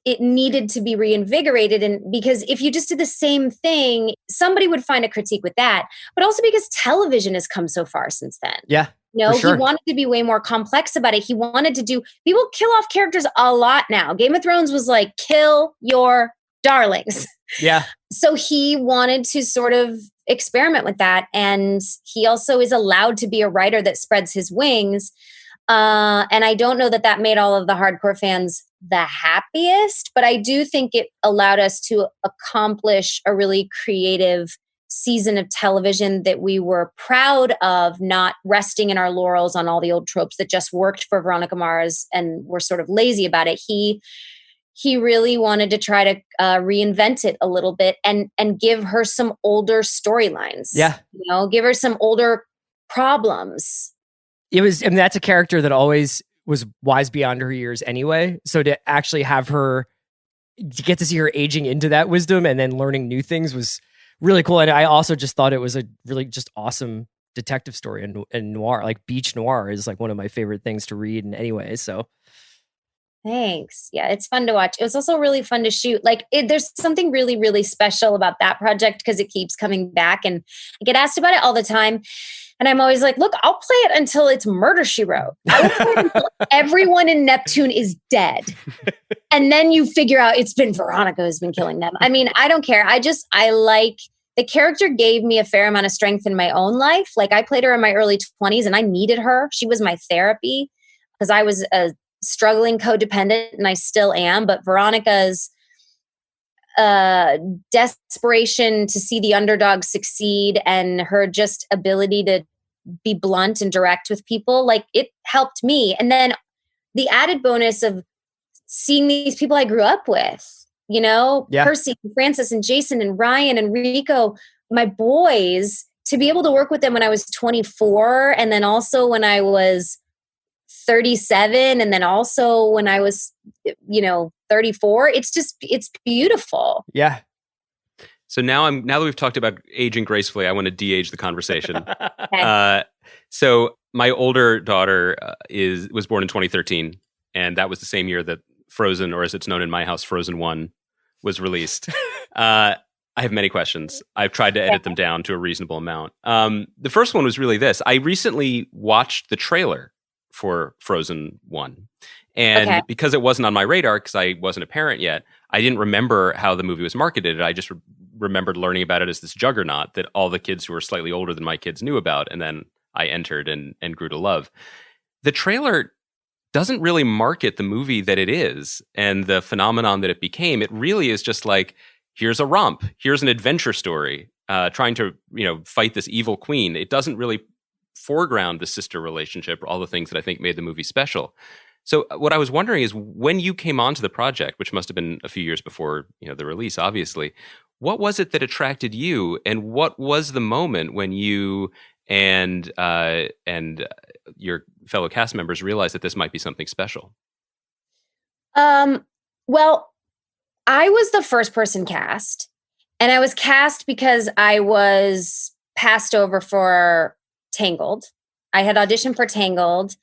it needed to be reinvigorated. And because if you just did the same thing, somebody would find a critique with that, but also because television has come so far since then. Yeah. He wanted to be way more complex about it. He wanted to people kill off characters a lot now. Game of Thrones was like, kill your darlings. Yeah. So he wanted to sort of experiment with that. And he also is allowed to be a writer that spreads his wings. And I don't know that that made all of the hardcore fans the happiest, but I do think it allowed us to accomplish a really creative season of television that we were proud of, not resting in our laurels on all the old tropes that just worked for Veronica Mars and were sort of lazy about it. He really wanted to try to reinvent it a little bit and give her some older storylines. Yeah. Give her some older problems. That's a character that always was wise beyond her years anyway. So to actually have her, to get to see her aging into that wisdom and then learning new things was really cool. And I also just thought it was a really just awesome detective story and noir. Like beach noir is like one of my favorite things to read in any way. So thanks. Yeah, it's fun to watch. It was also really fun to shoot. There's something really, really special about that project because it keeps coming back and I get asked about it all the time. And I'm always like, look, I'll play it until it's Murder, She Wrote. I will play it until everyone in Neptune is dead. And then you figure out it's been Veronica who's been killing them. I mean, I don't care. I like the character gave me a fair amount of strength in my own life. Like I played her in my early 20s and I needed her. She was my therapy because I was a struggling codependent and I still am. But Veronica's desperation to see the underdog succeed and her just ability to be blunt and direct with people, like it helped me. And then the added bonus of seeing these people I grew up with, Percy and Francis and Jason and Ryan and Rico, my boys, to be able to work with them when I was 24 and then also when I was 37 and then also when I was 34. It's beautiful. Yeah. So now that we've talked about aging gracefully, I want to de-age the conversation. Okay. So my older daughter was born in 2013, and that was the same year that Frozen, or as it's known in my house, Frozen 1, was released. I have many questions. I've tried to edit them down to a reasonable amount. The first one was really this. I recently watched the trailer for Frozen 1. And because it wasn't on my radar, because I wasn't a parent yet, I didn't remember how the movie was marketed. I just remembered learning about it as this juggernaut that all the kids who were slightly older than my kids knew about. And then I entered and grew to love. The trailer doesn't really market the movie that it is and the phenomenon that it became. It really is just like, here's a romp. Here's an adventure story trying to, fight this evil queen. It doesn't really foreground the sister relationship or all the things that I think made the movie special. So what I was wondering is when you came onto the project, which must have been a few years before, the release, obviously, what was it that attracted you? And what was the moment when you and your fellow cast members realized that this might be something special? Well, I was the first person cast, and I was cast because I was passed over for Tangled. I had auditioned for Tangled,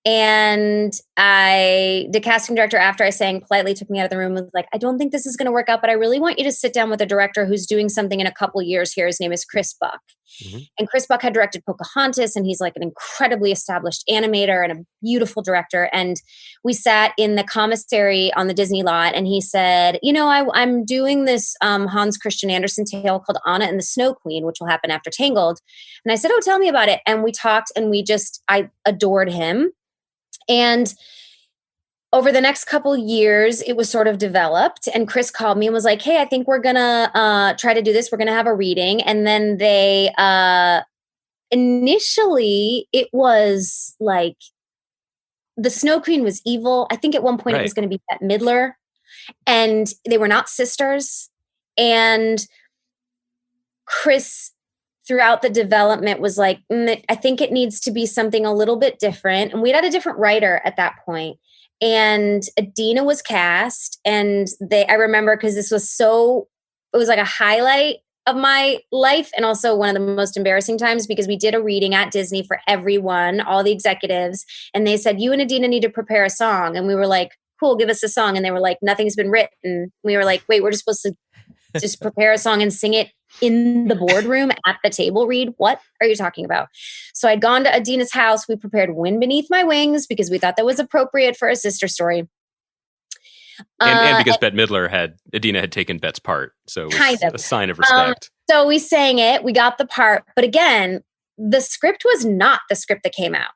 and the casting director, after I sang, politely took me out of the room and was like, I don't think this is going to work out, but I really want you to sit down with a director who's doing something in a couple years here. His name is Chris Buck. Mm-hmm. And Chris Buck had directed Pocahontas, and he's like an incredibly established animator and a beautiful director. And we sat in the commissary on the Disney lot, and he said, I'm doing this Hans Christian Andersen tale called Anna and the Snow Queen, which will happen after Tangled. And I said, oh, tell me about it. And we talked, and I adored him. And over the next couple years, it was sort of developed. And Chris called me and was like, hey, I think we're going to try to do this. We're going to have a reading. And then they initially, it was like the Snow Queen was evil. I think at one point It was going to be Bette Midler. And they were not sisters. And Chris, throughout the development, was like, I think it needs to be something a little bit different. And we had a different writer at that point. And Adina was cast. And I remember because it was like a highlight of my life and also one of the most embarrassing times, because we did a reading at Disney for everyone, all the executives. And they said, you and Adina need to prepare a song. And we were like, cool, give us a song. And they were like, nothing's been written. We were like, wait, we're just supposed to just prepare a song and sing it in the boardroom at the table read? What are you talking about? So I'd gone to Adina's house. We prepared Wind Beneath My Wings because we thought that was appropriate for a sister story. And because Adina had taken Bette's part. So it was a sign of respect. So we sang it, we got the part. But again, the script was not the script that came out.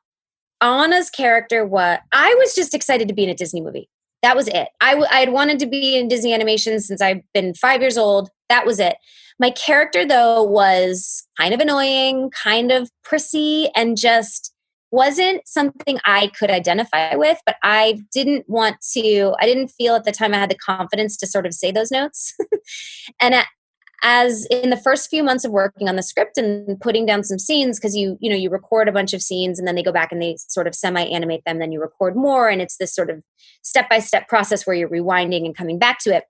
Anna's character I was just excited to be in a Disney movie. That was it. I had wanted to be in Disney animation since I've been 5 years old. That was it. My character, though, was kind of annoying, kind of prissy, and just wasn't something I could identify with. But I didn't feel at the time I had the confidence to sort of say those notes. And as in the first few months of working on the script and putting down some scenes, because you record a bunch of scenes and then they go back and they sort of semi-animate them, then you record more, and it's this sort of step-by-step process where you're rewinding and coming back to it.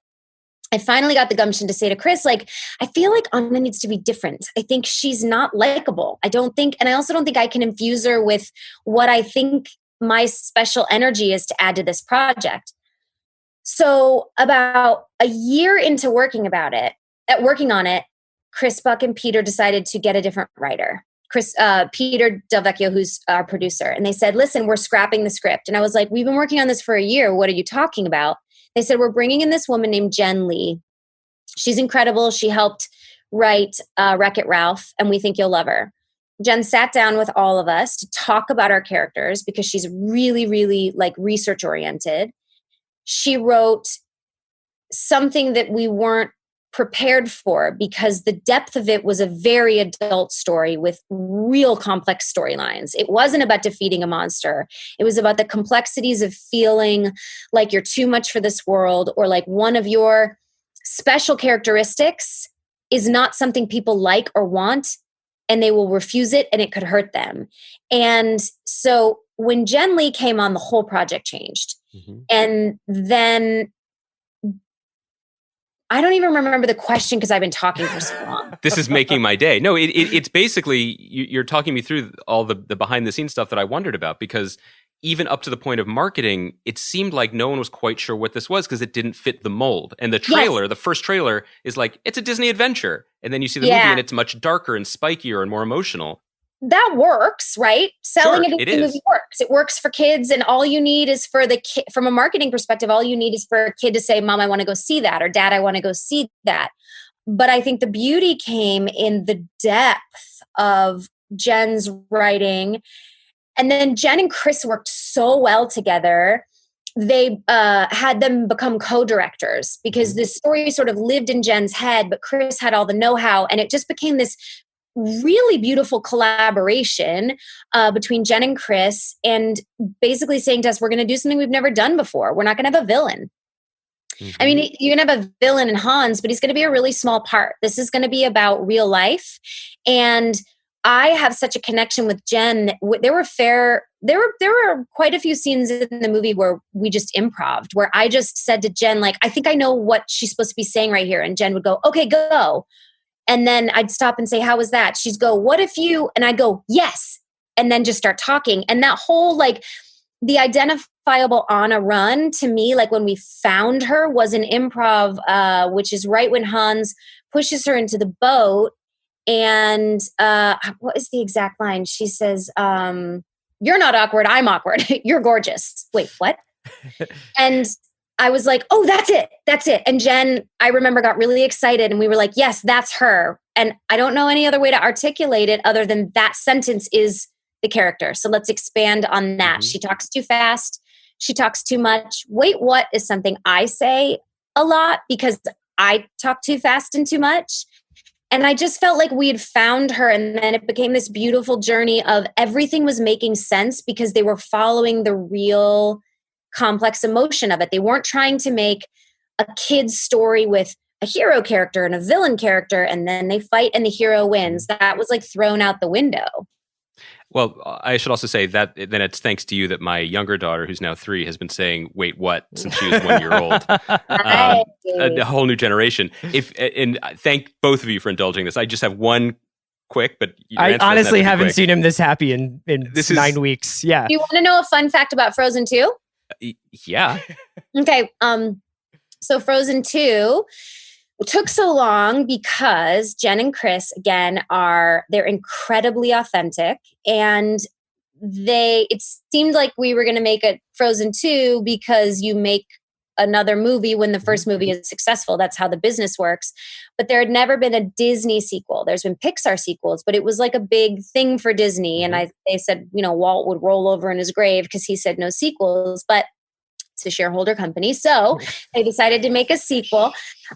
I finally got the gumption to say to Chris, like, I feel like Anna needs to be different. I think she's not likable. I also don't think I can infuse her with what I think my special energy is to add to this project. So about a year into working on it, Chris Buck and Peter decided to get a different writer. Peter Del Vecchio, who's our producer. And they said, listen, we're scrapping the script. And I was like, we've been working on this for a year. What are you talking about? They said, we're bringing in this woman named Jen Lee. She's incredible. She helped write Wreck-It Ralph, and we think you'll love her. Jen sat down with all of us to talk about our characters because she's really, really like research oriented. She wrote something that we weren't prepared for because the depth of it was a very adult story with real complex storylines. It wasn't about defeating a monster. It was about the complexities of feeling like you're too much for this world, or like one of your special characteristics is not something people like or want, and they will refuse it and it could hurt them. And so when Jen Lee came on, the whole project changed. Mm-hmm. And then I don't even remember the question because I've been talking for so long. This is making my day. No, it's basically, you're talking me through all the behind the scenes stuff that I wondered about, because even up to the point of marketing, it seemed like no one was quite sure what this was because it didn't fit the mold. And the trailer, the first trailer is like, it's a Disney adventure. And then you see the movie and it's much darker and spikier and more emotional. That works, right? Selling a Disney movie works. It works for kids, and all you need is for the kid, from a marketing perspective, all you need is for a kid to say, Mom, I want to go see that, or Dad, I want to go see that. But I think the beauty came in the depth of Jen's writing. And then Jen and Chris worked so well together. They had them become co-directors because this story sort of lived in Jen's head, but Chris had all the know-how, and it just became this really beautiful collaboration between Jen and Chris, and basically saying to us, we're going to do something we've never done before. We're not going to have a villain. Mm-hmm. I mean, you're going to have a villain in Hans, but he's going to be a really small part. This is going to be about real life. And I have such a connection with Jen. There were quite a few scenes in the movie where we just improv'd, where I just said to Jen, like, I think I know what she's supposed to be saying right here. And Jen would go, okay, go. And then I'd stop and say, how was that? She'd go, what if you, and I'd go, yes. And then just start talking. And that whole, like, the identifiable Anna run to me, like when we found her, was an improv, which is right when Hans pushes her into the boat. And what is the exact line? She says, you're not awkward. I'm awkward. You're gorgeous. Wait, what? And I was like, oh, that's it. That's it. And Jen, I remember, got really excited, and we were like, yes, that's her. And I don't know any other way to articulate it other than that sentence is the character. So let's expand on that. Mm-hmm. She talks too fast. She talks too much. Wait, what is something I say a lot because I talk too fast and too much. And I just felt like we had found her. And then it became this beautiful journey of everything was making sense because they were following the real complex emotion of it. They weren't trying to make a kid's story with a hero character and a villain character, and then they fight and the hero wins. That was like thrown out the window. Well, I should also say that then it's thanks to you that my younger daughter, who's now 3, has been saying, wait, what? Since she was 1 year old. A whole new generation. And thank both of you for indulging this. I just have one quick, but I honestly haven't seen him this happy in this 9 weeks. Yeah. Do you want to know a fun fact about Frozen 2? Yeah. Okay. So Frozen 2 took so long because Jen and Chris, again, they're incredibly authentic, and it seemed like we were going to make a Frozen 2 because you make another movie when the first movie is successful. That's how the business works. But there had never been a Disney sequel. There's been Pixar sequels, but it was like a big thing for Disney. And they said, Walt would roll over in his grave because he said no sequels, but it's a shareholder company. So they decided to make a sequel.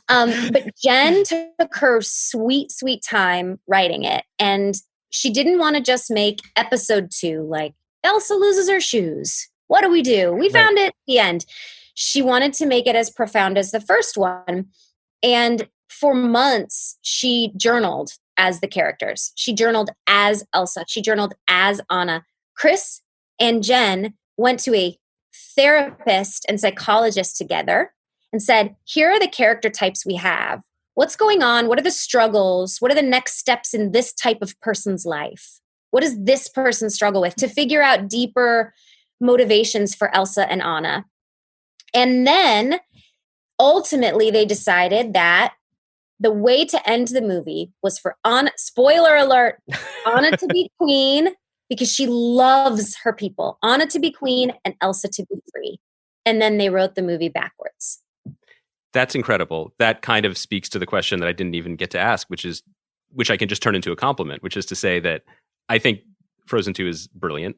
But Jen took her sweet, sweet time writing it. And she didn't want to just make episode 2, like Elsa loses her shoes. What do? We found it at the end. She wanted to make it as profound as the first one. And for months, she journaled as the characters. She journaled as Elsa. She journaled as Anna. Chris and Jen went to a therapist and psychologist together and said, here are the character types we have. What's going on? What are the struggles? What are the next steps in this type of person's life? What does this person struggle with? To figure out deeper motivations for Elsa and Anna. And then ultimately they decided that the way to end the movie was for Anna, spoiler alert, Anna to be queen because she loves her people. Anna to be queen and Elsa to be free. And then they wrote the movie backwards. That's incredible. That kind of speaks to the question that I didn't even get to ask, which I can just turn into a compliment, which is to say that I think Frozen 2 is brilliant.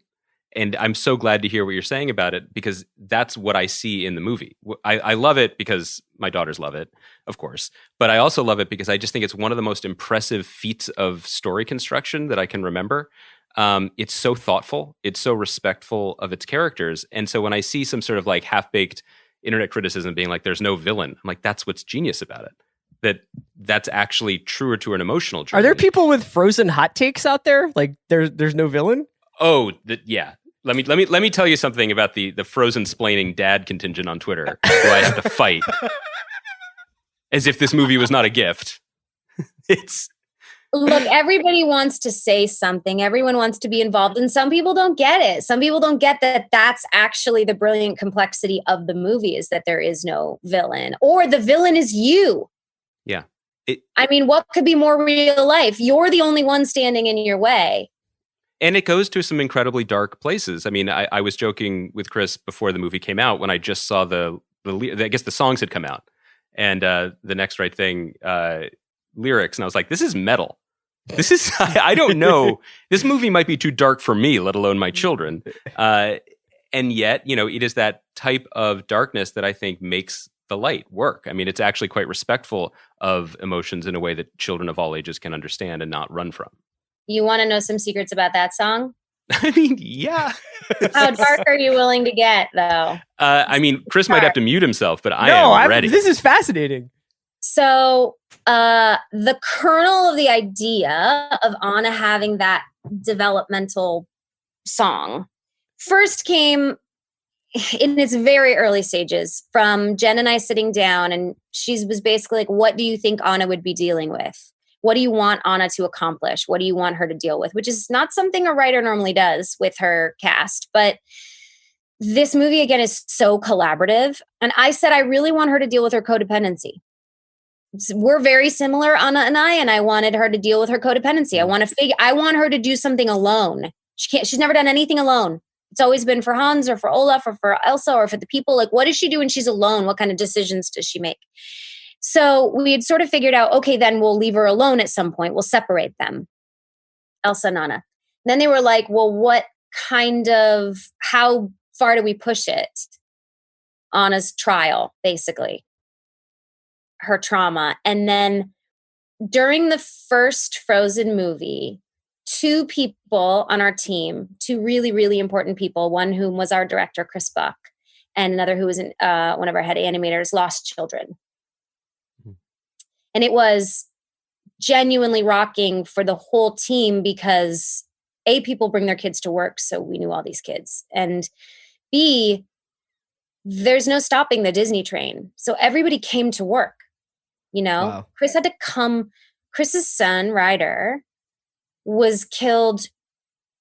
And I'm so glad to hear what you're saying about it, because that's what I see in the movie. I love it because my daughters love it, of course. But I also love it because I just think it's one of the most impressive feats of story construction that I can remember. It's so thoughtful. It's so respectful of its characters. And so when I see some sort of like half-baked internet criticism being like, there's no villain, I'm like, that's what's genius about it. That's actually truer to an emotional journey. Are there people with Frozen hot takes out there? Like there's no villain? Oh, yeah. Let me tell you something about the Frozen splaining dad contingent on Twitter, who I have to fight as if this movie was not a gift. Look, everybody wants to say something. Everyone wants to be involved, and some people don't get it. Some people don't get that that's actually the brilliant complexity of the movie, is that there is no villain, or the villain is you. Yeah. I mean, what could be more real life? You're the only one standing in your way. And it goes to some incredibly dark places. I mean, I was joking with Chris before the movie came out when I just saw I guess the songs had come out, and the Next Right Thing lyrics, and I was like, this is metal. This is, I don't know. This movie might be too dark for me, let alone my children. And yet, it is that type of darkness that I think makes the light work. I mean, it's actually quite respectful of emotions in a way that children of all ages can understand and not run from. You want to know some secrets about that song? I mean, yeah. How dark are you willing to get, though? I mean, Chris might have to mute himself, but I'm ready. This is fascinating. So the kernel of the idea of Anna having that developmental song first came in its very early stages from Jen and I sitting down, and she was basically like, what do you think Anna would be dealing with? What do you want Anna to accomplish? What do you want her to deal with? Which is not something a writer normally does with her cast. But this movie, again, is so collaborative. And I said, I really want her to deal with her codependency. We're very similar, Anna and I wanted her to deal with her codependency. I want her to do something alone. She's never done anything alone. It's always been for Hans or for Olaf or for Elsa or for the people. Like, what does she do when she's alone? What kind of decisions does she make? So we had sort of figured out, okay, then we'll leave her alone at some point. We'll separate them, Elsa and Anna. And then they were like, well, how far do we push it? Anna's trial, basically, her trauma. And then during the first Frozen movie, 2 people on our team, 2 really, really important people, one whom was our director, Chris Buck, and another who was one of our head animators, lost children. And it was genuinely rocking for the whole team because A, people bring their kids to work, so we knew all these kids. And B, there's no stopping the Disney train. So everybody came to work, Wow. Chris had to come. Chris's son, Ryder, was killed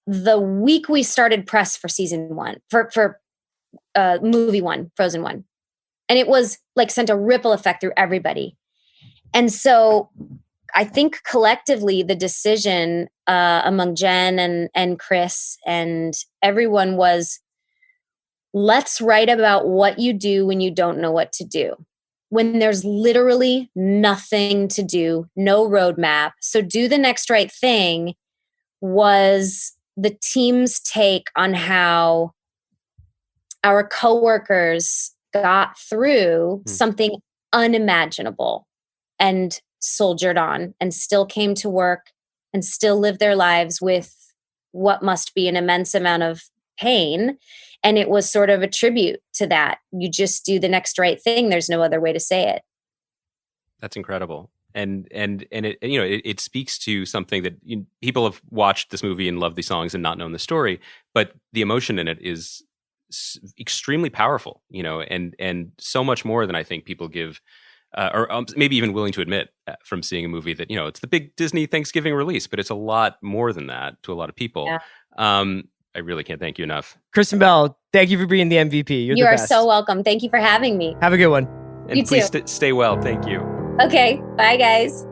the week we started press for season 1, for movie 1, Frozen 1. And it was like sent a ripple effect through everybody. And so I think collectively the decision among Jen and Chris and everyone was, let's write about what you do when you don't know what to do, when there's literally nothing to do, no roadmap. So do the next right thing was the team's take on how our coworkers got through something unimaginable and soldiered on and still came to work and still lived their lives with what must be an immense amount of pain. And it was sort of a tribute to that. You just do the next right thing. There's no other way to say it. That's incredible. And it speaks to something that people have watched this movie and loved these songs and not known the story, but the emotion in it is extremely powerful, and so much more than I think people give, or maybe even willing to admit from seeing a movie that, it's the big Disney Thanksgiving release, but it's a lot more than that to a lot of people. Yeah. I really can't thank you enough. Kristen Bell, thank you for being the MVP. You are so welcome. Thank you for having me. Have a good one. And You please too. stay well. Thank you. Okay. Bye, guys.